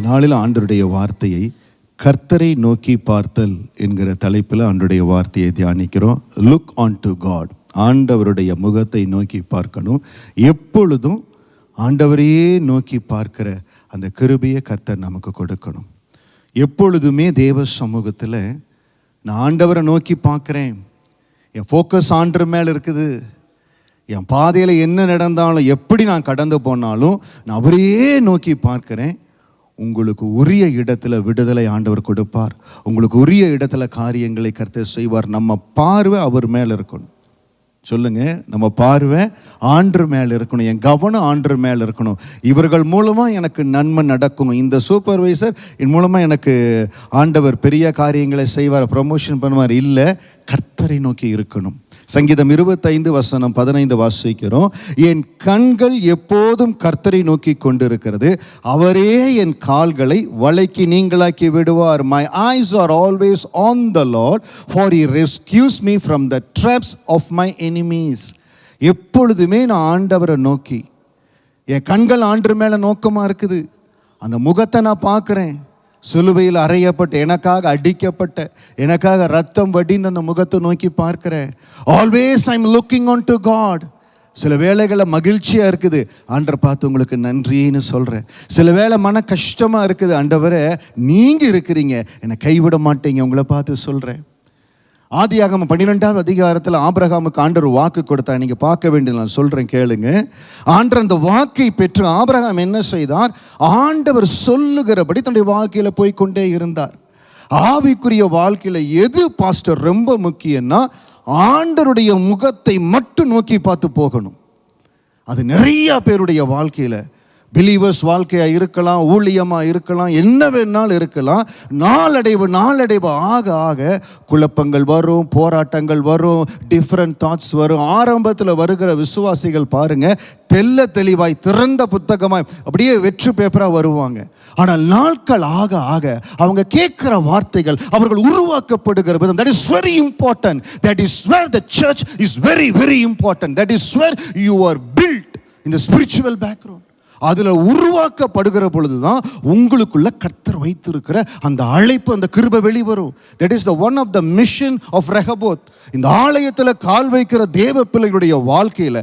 நாளில் ஆண்டவருடைய வார்த்தையை கர்த்தரை நோக்கி பார்த்தல் என்கிற தலைப்பில் ஆண்டவருடைய வார்த்தையை தியானிக்கிறோம். Look on to God. ஆண்டவருடைய முகத்தை நோக்கி பார்க்கணும். எப்பொழுதும் ஆண்டவரையே நோக்கி பார்க்கிற அந்த கிருபையை கர்த்தர் நமக்கு கொடுக்கணும். எப்பொழுதுமே தேவ சமூகத்தில் நான் ஆண்டவரை நோக்கி பார்க்குறேன், என் ஃபோக்கஸ் ஆண்டவர் மேலே இருக்குது, என் பாதையில் என்ன நடந்தாலும் எப்படி நான் கடந்து போனாலும் நான் அவரையே நோக்கி பார்க்குறேன். உங்களுக்கு உரிய இடத்துல விடுதலை ஆண்டவர் கொடுப்பார். உங்களுக்கு உரிய இடத்துல காரியங்களை கர்த்தர் செய்வார். நம்ம பார்வை அவர் மேலே இருக்கணும். சொல்லுங்க, நம்ம பார்வை ஆண்டவர் மேலே இருக்கணும். என் கவனம் ஆண்டவர் மேலே இருக்கணும். இவர்கள் மூலமாக எனக்கு நன்மை நடக்கும், இந்த சூப்பர்வைசர் என் மூலமாக எனக்கு ஆண்டவர் பெரிய காரியங்களை செய்வார், ப்ரமோஷன் பண்ணுவார், இல்லை, கர்த்தரை நோக்கி இருக்கணும். சங்கீதம் 25:15 வாசிக்கிறோம். என் கண்கள் எப்போதும் கர்த்தரை நோக்கி கொண்டிருக்கிறது, அவரே என் கால்களை வலைக்கு நீங்களாக்கி விடுவார். My eyes are always on the Lord, for he rescues me from the traps of my enemies. எப்பொழுதுமே நான் ஆண்டவரை நோக்கி, என் கண்கள் ஆண்டவர் மேலே நோக்கமாக இருக்குது. அந்த முகத்தை நான் பார்க்குறேன். சிலுவையில் அறையப்பட்ட, எனக்காக அடிக்கப்பட்ட, எனக்காக ரத்தம் வடிந்த அந்த முகத்தை நோக்கி பார்க்கிறேன். Always I am looking on to God. சில வேளைகளில் மகிழ்ச்சியாக இருக்குது, ஆண்டவர் பார்த்து உங்களுக்கு நன்றின்னு சொல்கிறேன். சில வேளை மன கஷ்டமாக இருக்குது, ஆண்டவரே நீங்கள் இருக்கிறீங்க, என்னை கைவிட மாட்டீங்க, உங்களை பார்த்து சொல்கிறேன். ஆதியாகமம் 12ஆம் அதிகாரத்தில் ஆபிரகாமுக்கு ஆண்டவர் வாக்கு கொடுத்தார். நீங்கள் பார்க்க வேண்டியது நான் சொல்கிறேன், கேளுங்க. ஆண்டவர் அந்த வாக்கை பெற்று ஆபிரகாம் என்ன செய்தார்? ஆண்டவர் சொல்லுகிறபடி தன்னுடைய வாழ்க்கையில் போய்கொண்டே இருந்தார். ஆவிக்குரிய வாழ்க்கையில் எது பாஸ்டர் ரொம்ப முக்கியம்னா, ஆண்டவருடைய முகத்தை மட்டும் நோக்கி பார்த்து போகணும். அது நிறைய பேருடைய வாழ்க்கையில், பிலீவர்ஸ் வாழ்க்கையாக இருக்கலாம், ஊழியமாக இருக்கலாம், என்ன வேணாலும் இருக்கலாம். நாளடைவு ஆக ஆக குழப்பங்கள் வரும், போராட்டங்கள் வரும், டிஃப்ரெண்ட் தாட்ஸ் வரும். ஆரம்பத்தில் வருகிற விசுவாசிகள் பாருங்க, தெல்ல தெளிவாய் திறந்த புத்தகமாய் அப்படியே வெற்று பேப்பராக வருவாங்க. ஆனால் நாட்கள் ஆக ஆக அவங்க கேட்கிற வார்த்தைகள், அவர்கள் உருவாக்கப்படுகிற விதம், that is very important. That is where the church is very very important. That is where you are built in the spiritual background. அதில் உருவாக்கப்படுகிற பொழுதுதான் உங்களுக்குள்ள கர்த்தர் வைத்திருக்கிற அந்த அழைப்பு, அந்த கிருபை வெளிவரும். That is the one of the mission of Rehoboth. இந்த ஆலயத்தில் கால் வைக்கிற தேவ பிள்ளைகளுடைய வாழ்க்கையில்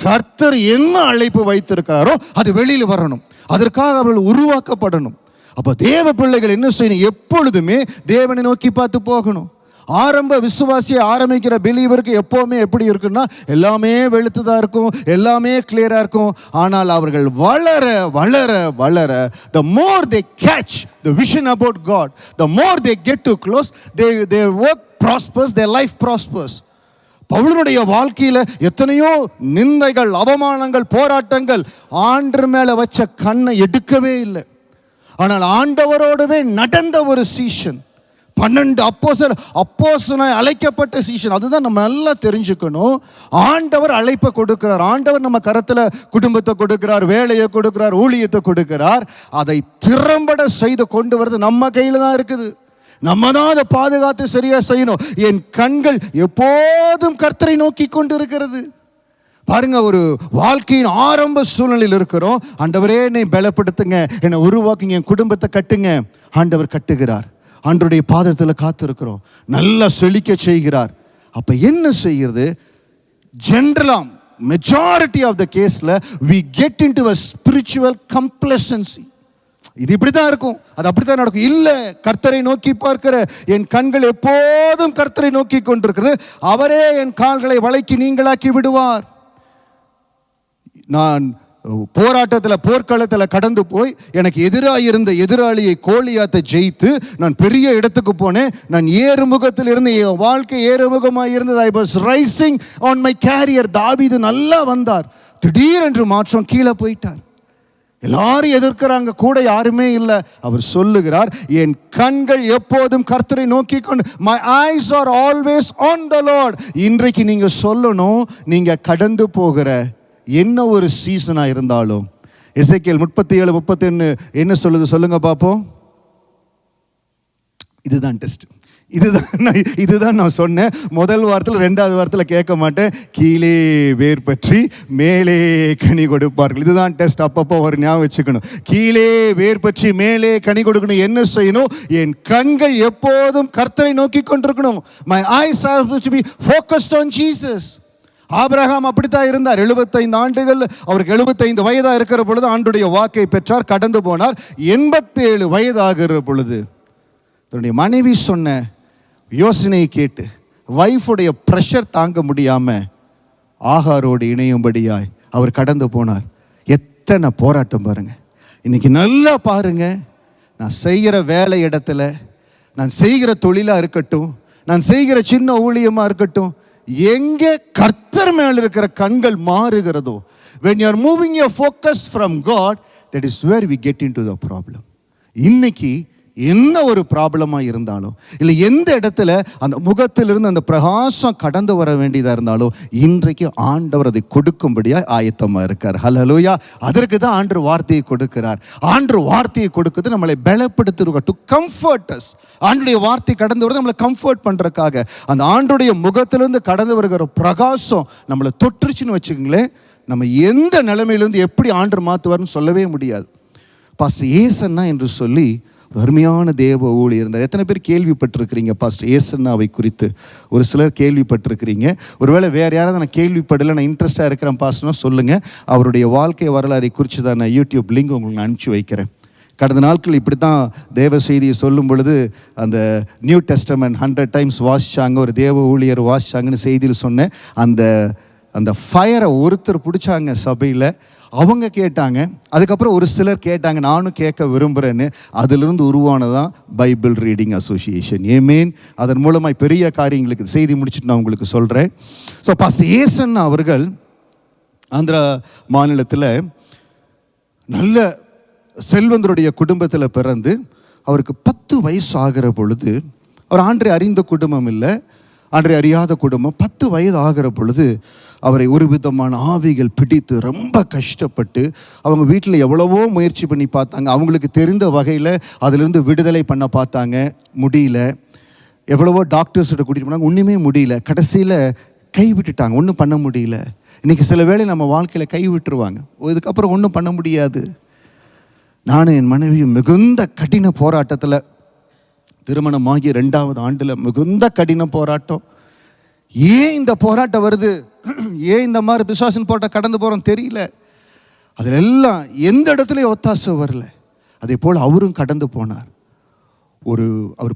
கர்த்தர் என்ன அழைப்பு வைத்திருக்கிறாரோ அது வெளியில் வரணும். அதற்காக அவர்கள் உருவாக்கப்படணும். அப்போ தேவ பிள்ளைகள் என்ன செய்யணும்? எப்பொழுதுமே தேவனை நோக்கி பார்த்து போகணும். ஆரம்ப விசுவாசியை ஆரம்பிக்கிற பிலீவருக்கு எப்போவுமே எப்படி இருக்குன்னா, எல்லாமே வெளுத்துதான் இருக்கும், எல்லாமே கிளியராக இருக்கும். ஆனால் அவர்கள் வளர வளர வளர, the more they catch the vision about God, the more they get too close, their work prospers, their life prospers. பவுலனுடைய வாழ்க்கையில் எத்தனையோ நிந்தைகள், அவமானங்கள், போராட்டங்கள். ஆண்டவர் மேலே வச்ச கண்ணை எடுக்கவே இல்லை. ஆனால் ஆண்டவரோடவே நடந்த ஒரு சீஷன், 12 அப்போஸ்தலனாய் அழைக்கப்பட்ட சீஷன். அதுதான் நம்ம நல்லா தெரிஞ்சுக்கணும். ஆண்டவர் அழைப்பை கொடுக்கிறார். ஆண்டவர் நம்ம கரத்தில் குடும்பத்தை கொடுக்கிறார், வேலையை கொடுக்கிறார், ஊழியத்தை கொடுக்கிறார். அதை திறம்பட செய்து கொண்டு வரது நம்ம கையில் தான் இருக்குது. நம்ம தான் அதை பாதுகாத்து சரியா செய்யணும். என் கண்கள் எப்போதும் கர்த்தரை நோக்கி கொண்டு இருக்கிறது. பாருங்க, ஒரு வாழ்க்கையின் ஆரம்ப சூழ்நிலையில் இருக்கிறோம். ஆண்டவரே என்னை பலப்படுத்துங்க, என்னை உருவாக்குங்க, என் குடும்பத்தை கட்டுங்க. ஆண்டவர் கட்டுகிறார். ஆண்டவருடைய பாதத்தில் காத்திருக்கிறோம், நல்லா செழிக்க செய்கிறார். அப்ப என்ன செய்கிறது? ஜெனரலா மெஜாரிட்டி ஆஃப் த கேஸ்ல we get into a spiritual complacency. இது இப்படிதான் இருக்கும், அது அப்படித்தான் நடக்கும். இல்ல, கர்த்தரை நோக்கி பார்க்கிற என் கண்கள் எப்போதும் கர்த்தரை நோக்கி கொண்டிருக்கிறது, அவரே என் கால்களை வலைக்கு நீங்களாக்கி விடுவார். நான் போராட்டத்தில், போர்க்களத்தில் கடந்து போய் எனக்கு எதிராக இருந்த எதிராளியை கோலியாத்தை ஜெயித்து நான் பெரிய இடத்துக்கு போனேன். நான் ஏறுமுகத்தில் இருந்து, என் வாழ்க்கை ஏறுமுகமாக இருந்தது. I was rising on my career. Daveedhu நல்லா வந்தார், திடீரென்று மாற்றம், கீழே போயிட்டார். எல்லாரும் எதிர்க்கிறாங்க, கூட யாருமே இல்லை. அவர் சொல்லுகிறார், என் கண்கள் எப்போதும் கர்த்தரை நோக்கி கொண்டு, my eyes are always on the Lord. இன்றைக்கு நீங்க சொல்லணும், நீங்க கடந்து போகிற என்ன ஒரு சீசனா இருந்தாலும். எசேக்கியேல் 37:31 என்ன சொல்லுது? சொல்லுங்க பாப்போம். இதுதான் டெஸ்ட். இதுதான் நான் சொன்னேன். முதல் வாரத்தில், 2வது வாரத்தில் கேட்க மாட்டேன். கீழே வேர் பற்றி மேலே கனி கொடுப்பார்கள். இதுதான் டெஸ்ட். அப்பப்போ ஒரு ஞாபகம் வச்சுக்கணும். கீழே வேர் பற்றி மேலே கனி கொடுக்கணும். என்ன செய்யணும்? என் கண்கள் எப்போதும் கர்த்தரை நோக்கி கொண்டிருக்கணும். My eyes have to be focused on Jesus. Abraham அப்படித்தான் இருந்தார். 75 ஆண்டுகள், அவருக்கு 75 வயதாக இருக்கிற பொழுது ஆண்டுடைய வாக்கை பெற்றார், கடந்து போனார். 87 வயதாகிற பொழுது தன்னுடைய மனைவி சொன்ன யோசனையை கேட்டு, வைஃபுடைய ப்ரெஷர் தாங்க முடியாம ஆகாரோடு இணையும்படியாய் அவர் கடந்து போனார். எத்தனை போராட்டம் பாருங்க. இன்னைக்கு நல்லா பாருங்க, நான் செய்கிற வேலை இடத்துல, நான் செய்கிற தொழிலாக இருக்கட்டும், நான் செய்கிற சின்ன ஊழியமாக இருக்கட்டும், எங்கே கர்த்தர் மேல் இருக்கிற கண்கள் மாறுகிறதோ, when you are moving your focus from God, that is where we get into the problem. இன்னைக்கு என்ன ஒரு ப்ராப்ளமாக இருந்தாலும், இல்லை எந்த இடத்துல அந்த முகத்திலிருந்து அந்த பிரகாசம் கடந்து வர வேண்டியதாக இருந்தாலும், இன்றைக்கு ஆண்டவர் அதை கொடுக்கும்படியாக ஆயத்தமாக இருக்கார். ஹல்லேலூயா. அதற்கு தான் ஆண்டவர் வார்த்தையை கொடுக்கிறார். ஆண்டவர் வார்த்தையை கொடுக்குறது நம்மளை பலப்படுத்துறதுக்கு, டு கம்ஃபர்ட் அஸ். ஆண்டுடைய வார்த்தை கடந்து வருது நம்மளை கம்ஃபர்ட் பண்ணுறதுக்காக. அந்த ஆண்டுடைய முகத்திலிருந்து கடந்து வருகிற பிரகாசம் நம்மளை தொற்றுச்சுன்னு வச்சுக்கோங்களேன், நம்ம எந்த நிலைமையிலேருந்து எப்படி ஆண்டவர் மாற்றுவார்னு சொல்லவே முடியாது. பாஸ்டர் ஏசன்னா என்று சொல்லி ஒரு அருமையான தேவ ஊழியர் இருந்தார். எத்தனை பேர் கேள்விப்பட்டிருக்கிறீங்க பாஸ்டர் ஏசன்னாவை குறித்து? ஒரு சிலர் கேள்விப்பட்டிருக்கிறீங்க. ஒருவேளை வேறு யாராவது நான் கேள்விப்படலை, நான் இன்ட்ரெஸ்டாக இருக்கிறேன் பாஸ்டர்னா சொல்லுங்கள். அவருடைய வாழ்க்கை வரலாறை குறித்து தான் நான் யூடியூப் லிங்க் உங்களுக்கு நான் அனுப்பிச்சி வைக்கிறேன். கடந்த நாட்கள் இப்படி தான் தேவ செய்தியை சொல்லும் பொழுது அந்த நியூ டெஸ்டமென்ட் 100 டைம்ஸ் வாசித்தாங்க, ஒரு தேவ ஊழியர் வாசித்தாங்கன்னு செய்தியில் சொன்னேன். அந்த ஃபயரை ஒருத்தர் பிடிச்சாங்க சபையில், அவங்க கேட்டாங்க. அதுக்கப்புறம் ஒரு சிலர் கேட்டாங்க, நானும் கேட்க விரும்புகிறேன்னு. அதிலிருந்து உருவானதான் பைபிள் ரீடிங் அசோசியேஷன். ஏமேன். அதன் மூலமாக பெரிய காரியங்களுக்கு செய்தி முடிச்சுட்டு நான் உங்களுக்கு சொல்கிறேன். ஸோ பாஸ்டர் ஏசன்னா அவர்கள் ஆந்திரா மாநிலத்தில் நல்ல செல்வந்தருடைய குடும்பத்தில் பிறந்து, அவருக்கு 10 வயசு ஆகிற பொழுது, அவர் ஆண்டரை அறிந்த குடும்பம் இல்லை, ஆண்டரை அறியாத குடும்பம். 10 வயது ஆகிற பொழுது அவரை ஒரு விதமான ஆவிகள் பிடித்து ரொம்ப கஷ்டப்பட்டு, அவங்க வீட்டில் எவ்வளவோ முயற்சி பண்ணி பார்த்தாங்க, அவங்களுக்கு தெரிந்த வகையில் அதிலிருந்து விடுதலை பண்ண பார்த்தாங்க, முடியல. எவ்வளவோ டாக்டர்ஸ்கிட்ட கூட்டிகிட்டு போனாங்க, ஒன்றுமே முடியல. கடைசியில் கைவிட்டுட்டாங்க, ஒன்றும் பண்ண முடியல. இன்றைக்கி சில வேளை நம்ம வாழ்க்கையில் கைவிட்டுருவாங்க, இதுக்கப்புறம் ஒன்றும் பண்ண முடியாது. நானும் என் மனைவியும் மிகுந்த கடின போராட்டத்தில், திருமணமாகி 2வது ஆண்டில் மிகுந்த கடின போராட்டம். ஏன் இந்த போராட்டம் வருது, ஏன் இந்த மாதிரி பிசாசின் போராட்டம் கடந்து போகிறோம் தெரியல. அதில் எல்லாம் எந்த இடத்துலையும் ஒத்தாசை வரல. அதே போல் அவரும் கடந்து போனார். அவர்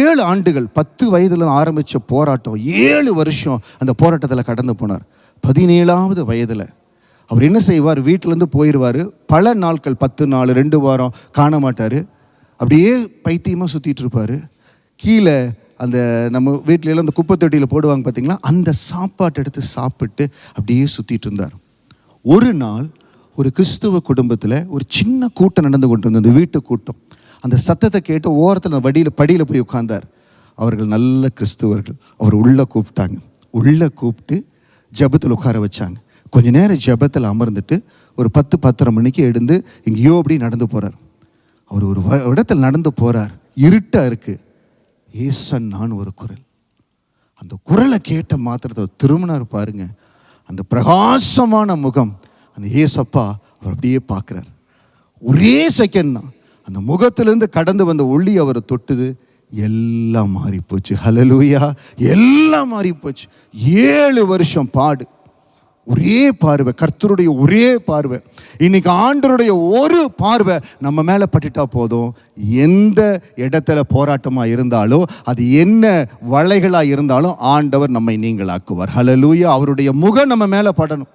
7 ஆண்டுகள், 10 வயதில் ஆரம்பித்த போராட்டம் 7 வருஷம் அந்த போராட்டத்தில் கடந்து போனார். 17வது வயதில் அவர் என்ன செய்வார், வீட்டிலேருந்து போயிடுவார். பல நாட்கள், 10 நாள் 2 வாரம் காண மாட்டார். அப்படியே பைத்தியமாக சுற்றிட்டு இருப்பார். கீழே அந்த நம்ம வீட்டிலலாம் அந்த குப்பை தொட்டியில் போடுவாங்க பார்த்தீங்களா, அந்த சாப்பாட்டை எடுத்து சாப்பிட்டு அப்படியே சுற்றிட்டு இருந்தார். ஒரு நாள் ஒரு கிறிஸ்துவ குடும்பத்தில் ஒரு சின்ன கூட்டம் நடந்து கொண்டு இருந்தது, வீட்டு கூட்டம். அந்த சத்தத்தை கேட்டு ஓரத்தில் படியில் போய் உட்கார்ந்தார். அவர்கள் நல்ல கிறிஸ்துவர்கள். அவர் உள்ளே கூப்பிட்டாங்க. உள்ளே கூப்பிட்டு ஜெபத்தில் உட்கார வச்சாங்க. கொஞ்ச நேரம் ஜெபத்தில் அமர்ந்துட்டு ஒரு 10-10:30 மணிக்கு எழுந்து எங்கேயோ அப்படி நடந்து போகிறார். அவர் ஒரு இடத்துல நடந்து போகிறார், இருட்டாக இருக்குது. ஏசன்னான்னு ஒரு குரல். அந்த குரலை கேட்ட மாத்திரத்தை திரும்பினார் பாருங்க. அந்த பிரகாசமான முகம், அந்த ஏசப்பா அவர் அப்படியே பார்க்குறார். ஒரே செகண்ட் தான் அந்த முகத்திலேருந்து கடந்து வந்த ஒளி அவரை தொட்டுது. எல்லாம் மாறி போச்சு. ஹல்லேலூயா. எல்லாம் மாறி போச்சு. 7 வருஷம் பாடு, ஒரே பார்வை, கர்த்தருடைய ஒரே பார்வை. இன்னைக்கு ஆண்டவருடைய ஒரு பார்வை நம்ம மேலே பட்டுட்டா போதும், எந்த இடத்துல போராட்டமாக இருந்தாலும், அது என்ன வலைகளாக இருந்தாலும் ஆண்டவர் நம்மை நீங்களாக்குவார். ஹல்லேலூயா. அவருடைய முகம் நம்ம மேலே படணும்.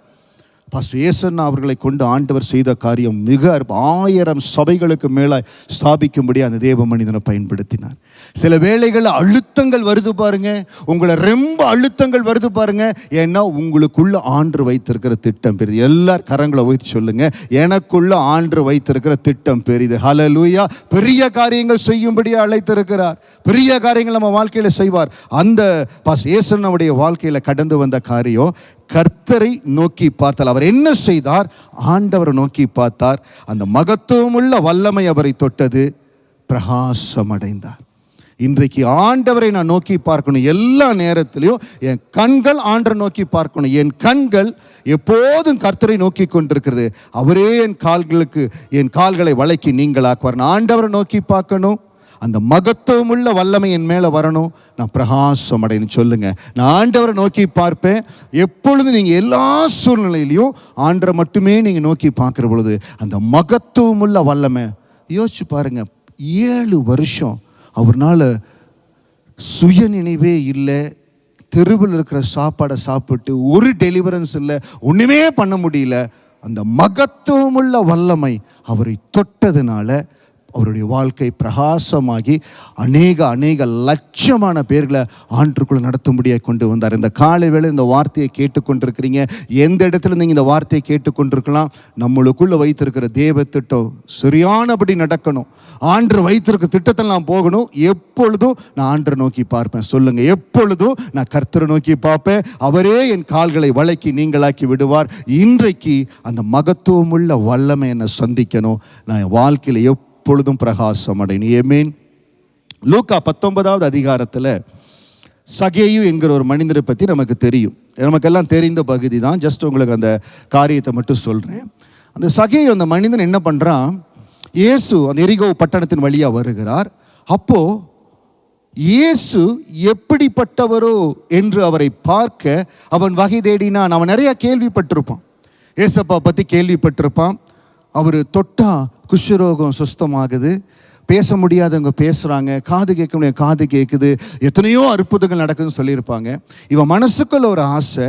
பாஸ்டர் ஏசன்னா அவர்களை கொண்டு ஆண்டவர் செய்த காரியம் மிக 1000 சபைகளுக்கு மேலே ஸ்தாபிக்கும்படி அந்த தேவ மனிதனை பயன்படுத்தினார். சில வேளைகள் அழுத்தங்கள் வருது பாருங்க, உங்களை ரொம்ப அழுத்தங்கள் வருது பாருங்க. ஏன்னா உங்களுக்குள்ள ஆண்டு வைத்திருக்கிற திட்டம் பெரிது. எல்லார் கரங்களை வைத்து சொல்லுங்க, எனக்குள்ள ஆண்டு வைத்திருக்கிற திட்டம் பெரிது. ஹல்லேலூயா. பெரிய காரியங்கள் செய்யும்படி அழைத்திருக்கிறார். பெரிய காரியங்கள் நம்ம வாழ்க்கையில செய்வார். அந்த பாஸ்டர் ஏசன்னாவுடைய வாழ்க்கையில கடந்து வந்த காரியம் கர்த்தரை நோக்கி பார்த்தால். அவர் என்ன செய்தார்? ஆண்டவரை நோக்கி பார்த்தார். அந்த மகத்துவமுள்ள வல்லமை அவரை தொட்டது. பிரகாசம் அடைந்தார். இன்றைக்கு ஆண்டவரை நான் நோக்கி பார்க்கணும். எல்லா நேரத்திலையும் என் கண்கள் ஆண்டரை நோக்கி பார்க்கணும். என் கண்கள் எப்போதும் கர்த்தரை நோக்கி கொண்டிருக்கிறது. அவரே என் கால்களை வளைக்கி நீங்களாக்குவார். நான் ஆண்டவரை நோக்கி பார்க்கணும். அந்த மகத்துவமுள்ள வல்லமை என் மேலே வரணும். நான் பிரகாசம் அடையணும். சொல்லுங்க, நான் ஆண்டவரை நோக்கி பார்ப்பேன். எப்பொழுதும் நீங்கள் எல்லா சூழ்நிலையிலையும் ஆண்டரை மட்டுமே நீங்கள் நோக்கி பார்க்குற பொழுது அந்த மகத்துவமுள்ள வல்லமை, யோசிச்சு பாருங்க, 7 வருஷம் அவர்னால சுய நினைவே இல்லை. தெருவில் இருக்கிற சாப்பாடை சாப்பிட்டு ஒரு டெலிவரன்ஸ் இல்லை, ஒன்றுமே பண்ண முடியல. அந்த மகத்துவமுள்ள வல்லமை அவரை தொட்டதுனால அவருடைய வாழ்க்கை பிரகாசமாகி அநேக லட்சமான பேர்களை ஆண்டுக்குள்ளே நடத்தும்படியாக கொண்டு வந்தார். இந்த காலை வேளை இந்த வார்த்தையை கேட்டுக்கொண்டிருக்கிறீங்க. எந்த இடத்துல நீங்கள் இந்த வார்த்தையை கேட்டுக்கொண்டிருக்கலாம். நம்மளுக்குள்ளே வைத்திருக்கிற தேவ திட்டம் சரியானபடி நடக்கணும். ஆண்டு வைத்திருக்க திட்டத்தெல்லாம் போகணும். எப்பொழுதும் நான் ஆண்டரை நோக்கி பார்ப்பேன். சொல்லுங்க, எப்பொழுதும் நான் கர்த்தரை நோக்கி பார்ப்பேன். அவரே என் கால்களை வளைக்கி நீங்களாக்கி விடுவார். இன்றைக்கு அந்த மகத்துவமுள்ள வல்லமை என்னை சந்திக்கணும். நான் என் வாழ்க்கையில் எப்பொழுதும் பிரகாசம் அடையணும். ஆமென். லூக்கா 19வது அதிகாரத்தில் சகேயு என்கிற ஒரு மனிதரை பற்றி நமக்கு தெரியும். நமக்கெல்லாம் தெரிந்த பகுதி தான். ஜஸ்ட் உங்களுக்கு அந்த காரியத்தை மட்டும் சொல்கிறேன். அந்த சகேயு, அந்த மனிதன் என்ன பண்ணுறான், இயேசு அந்த எரிகோ பட்டணத்தின் வழியாக வருகிறார். அப்போ இயேசு எப்படிப்பட்டவரோ என்று அவரை பார்க்க அவன் வகை தேடினான். அவன் நிறைய கேள்விப்பட்டிருப்பான். ஏசப்பா பற்றி கேள்விப்பட்டிருப்பான். அவர் தொட்டா குஷ்டரோகம் சுஸ்தமாகுது, பேச முடியாதவங்க பேசுகிறாங்க, காது கேட்க முடியாது காது கேட்குது, எத்தனையோ அற்புதங்கள் நடக்குதுன்னு சொல்லியிருப்பாங்க. இவன் மனசுக்குள்ள ஒரு ஆசை.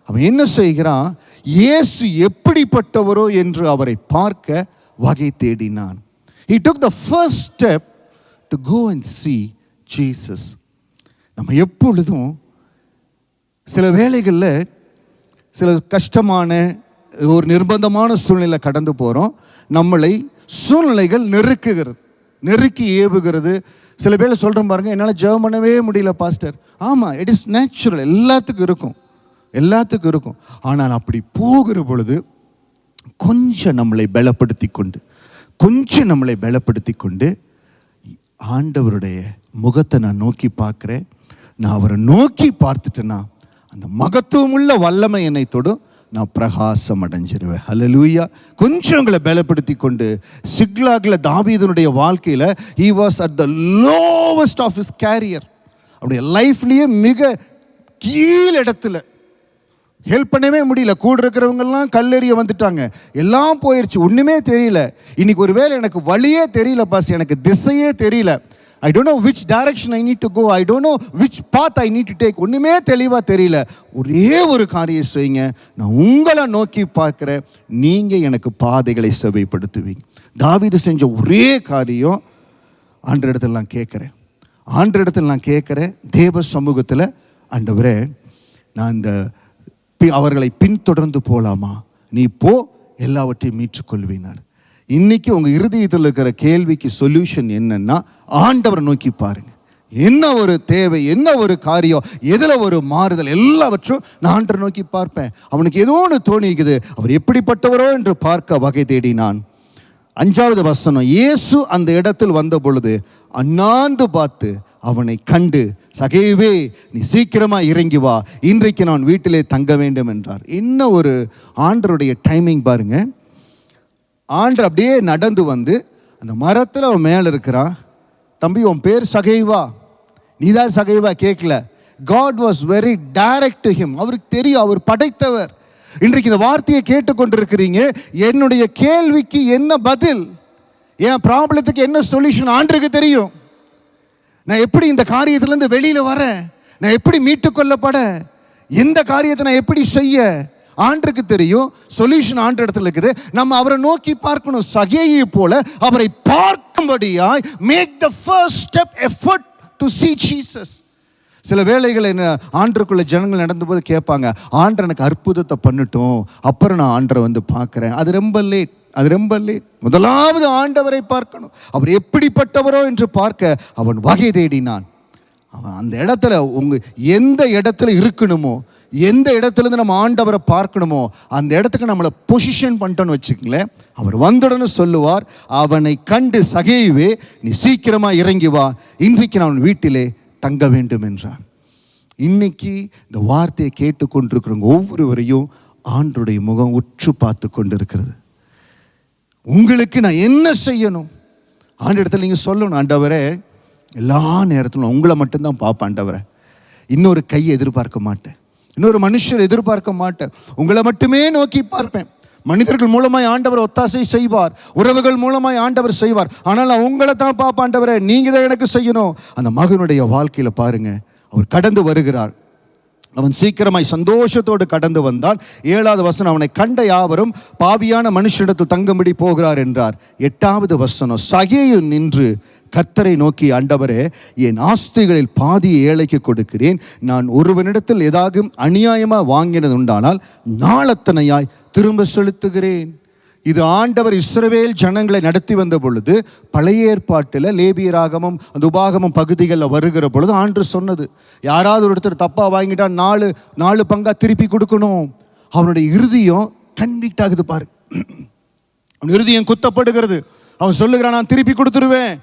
அவன் என்ன செய்கிறான், இயேசு எப்படிப்பட்டவரோ என்று அவரை பார்க்க வகை தேடினான். He took the first step to go and see Jesus. நம்ம எப்பொழுதும் சில வேளைகளில் சில கஷ்டமான ஒரு நிர்பந்தமான சூழ்நிலை கடந்து போகிறோம். நம்மளை சூழ்நிலைகள் நெருக்கி ஏவுகிறது. சில பேர் சொல்கிறோம் பாருங்க, என்னால் ஜெபம் பண்ணவே முடியல பாஸ்டர். ஆமாம், இட் இஸ் நேச்சுரல். எல்லாத்துக்கும் இருக்கும். ஆனால் அப்படி போகிற பொழுது கொஞ்சம் நம்மளை பலப்படுத்தி கொண்டு ஆண்டவருடைய முகத்தை நான் நோக்கி பார்க்குறேன். நான் அவரை நோக்கி பார்த்துட்டேன்னா அந்த மகத்துவமுள்ள வல்லமை என்னை தொடும். நான் பிரகாசம் அடைஞ்சிருவேன். ஹல்லேலூயா. கொஞ்சம் உங்களை பலப்படுத்தி கொண்டு சிக்லாகில் தாவீதுனுடைய வாழ்க்கையில் he was at the lowest of his career. அவருடைய லைஃப்லேயே மிக கீழ் இடத்துல, ஹெல்ப் பண்ணவே முடியல. கூட இருக்கிறவங்கெல்லாம் கல்லெறிய வந்துட்டாங்க, எல்லாம் போயிடுச்சு, ஒன்றுமே தெரியல. இன்னைக்கு ஒரு வேளை எனக்கு வழியே தெரியல பாஸ்டர், எனக்கு திசையே தெரியல. I don't know which direction I need to go. I don't know which path I need to take. ஒன்றுமே தெளிவாக தெரியல. ஒரே ஒரு காரியம் செய்யுங்க, நான் உங்களை நோக்கி பார்க்குறேன், நீங்கள் எனக்கு பாதைகளை செவைப்படுத்துவீங்க. தாவீது செஞ்ச ஒரே காரியம், ஆண்டவரிடத்தில் நான் கேட்குறேன் தேவ சமூகத்தில், ஆண்டவரே நான் இந்த அவர்களை பின்தொடர்ந்து போகலாமா? நீ போ, எல்லாவற்றையும் மீட்டுக்கொள்வினார். இன்னைக்கு உங்க இருதயத்தில் இருக்கிற கேள்விக்கு சொல்யூஷன் என்னன்னா, ஆண்டவரை நோக்கி பாருங்க. என்ன ஒரு தேவை, என்ன ஒரு காரியம், எதுல ஒரு மாறுதல், எல்லாவற்றும் நான் ஆண்டவரை நோக்கி பார்ப்பேன். அவனுக்கு ஏதோ ஒன்று தோணிக்குது, அவர் எப்படிப்பட்டவரோ என்று பார்க்க வகை தேடினான். 5வது வசனம், இயேசு அந்த இடத்தில் வந்த பொழுது அண்ணாந்து பார்த்து அவனை கண்டு, சகேயுவே நீ சீக்கிரமா இறங்கி வா, இன்றைக்கு நான் வீட்டிலே தங்க வேண்டும் என்றார். என்ன ஒரு ஆண்டருடைய டைமிங் பாருங்க. ஆண்டர் அப்படியே நடந்து வந்து அந்த மரத்தில் அவன் மேலே இருக்கிறான். தம்பி, உன் பேர் சகேயுவா? நீதான் சகேயுவா கேட்கல. God was very direct to him. அவருக்கு தெரியும், அவர் படைத்தவர். இன்றைக்கு இந்த வார்த்தையை கேட்டுக்கொண்டிருக்கிறீங்க. என்னுடைய கேள்விக்கு என்ன பதில், என் ப்ராப்ளத்துக்கு என்ன சொல்யூஷன் ஆண்டருக்கு தெரியும். நான் எப்படி இந்த காரியத்திலேருந்து வெளியில் வரேன், நான் எப்படி மீட்டுக்கொள்ளப்பட, எந்த காரியத்தை நான் எப்படி செய்ய, ஆண்டருக்கு தெரியும். சொல்யூஷன் ஆண்டு இடத்துல இருக்குது. நம்ம அவரை நோக்கி பார்க்கணும். சகேயை போல அவரை பார்க்கும்படியாய் make the first step effort to see Jesus. சில வேளைகள் என்ன ஆண்டருக்குள்ள ஜனங்கள் நடந்தபோது கேட்பாங்க, ஆண்டர் எனக்கு அற்புதத்தை பண்ணட்டும், அப்புறம் நான் ஆண்டரை வந்து பார்க்குறேன். அது ரொம்ப லேட். முதலாவது ஆண்டவரை பார்க்கணும். அவர் எப்படிப்பட்டவரோ என்று பார்க்க அவன் வகை தேடினான். அவன் அந்த இடத்துல எந்த இடத்துல இருக்கணுமோ, எந்த இடத்துல இருந்து நம்ம ஆண்டவரை பார்க்கணுமோ அந்த இடத்துக்கு நம்மளை பொசிஷன் பண்ணிட்டோன்னு வச்சுக்கங்களேன், அவர் வந்தோடனே சொல்லுவார், அவனை கண்டு சகேயுவே நீ சீக்கிரமா இறங்கி வா, இன்றைக்கு நான் அவன் வீட்டிலே தங்க வேண்டும் என்றார். இன்னைக்கு இந்த வார்த்தையை கேட்டுக்கொண்டிருக்கிறவங்க ஒவ்வொருவரையும் ஆண்டவருடைய முகம் உற்று பார்த்து கொண்டிருக்கிறது. உங்களுக்கு நான் என்ன செய்யணும்? ஆண்டு இடத்துல நீங்கள் சொல்லணும், ஆண்டவரே எல்லா நேரத்திலும் உங்களை மட்டும்தான் பார்ப்பேன் ஆண்டவரே, இன்னொரு கையை எதிர்பார்க்க மாட்டேன், இன்னொரு மனுஷர் எதிர்பார்க்க மாட்டேன், உங்களை மட்டுமே நோக்கி பார்ப்பேன். மனிதர்கள் மூலமாய் ஆண்டவர் ஒத்தாசை செய்வார், உறவுகள் மூலமாய் ஆண்டவர் செய்வார், ஆனால் நான் உங்களை தான் பார்ப்பேன் ஆண்டவரே, நீங்கள் தான் எனக்கு செய்யணும். அந்த மகனுடைய வாழ்க்கையில் பாருங்க, அவர் கடந்து வருகிறார். அவன் சீக்கிரமாய் சந்தோஷத்தோடு கடந்து வந்தான். 7வது வசனம், அவனை கண்ட யாவரும் பாவியான மனுஷனிடத்தில் தங்கும்படி போகிறார் என்றார். 8வது வசனம், சகேயு நின்று கர்த்தரை நோக்கி, ஆண்டவரே என் ஆஸ்திகளில் பாதியை ஏழைக்கு கொடுக்கிறேன், நான் ஒருவனிடத்தில் ஏதாவது அநியாயமாக வாங்கினது உண்டானால் நாளத்தனையாய் திரும்ப செலுத்துகிறேன். இது ஆண்டவர் இஸ்ரவேல் ஜனங்களை நடத்தி வந்த பொழுது, பழைய ஏற்பாட்டில் லேவியராகமம் அந்த உபாகமம் பகுதிகளில் வருகிற பொழுது ஆண்டு சொன்னது, யாராவது ஒருத்தர் தப்பா வாங்கிட்டா 4 பங்கா திருப்பி கொடுக்கணும். அவனுடைய இருதயம் கன்விக்ட் ஆகுது பாரு, அவன் இருதயம் குத்தப்படுகிறது. அவன் சொல்லுகிறான், நான் திருப்பி கொடுத்துருவேன்,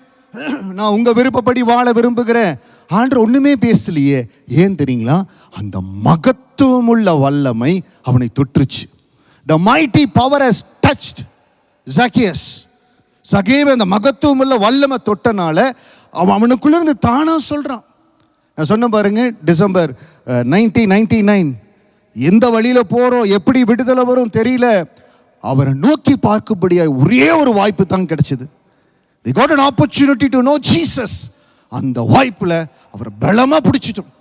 நான் உங்க விருப்பப்படி வாழ விரும்புகிறேன். ஆண்டவர் ஒண்ணுமே பேசலையே. ஏன் தெரியுங்களா? அந்த மகத்துவமுள்ள வல்லமை அவனை தொற்றுச்சு. The mighty power has touched Zacchaeus. சகேவை அந்த மகத்துவமுள்ள வல்லமை தொட்டனால அவனுக்குள்ள இருந்து தானா சொல்றான். நான் சொன்ன பாருங்க, டிசம்பர் 1999 எந்த வழியில போறோம், எப்படி விடுதலை வரும் தெரியல, அவரை நோக்கி பார்க்கும்படியாக ஒரே ஒரு வாய்ப்பு தான் கிடைச்சது. We got an opportunity to know Jesus. அந்த வாய்ப்புல அவரை பலமா பிடிச்சிட்டோம்,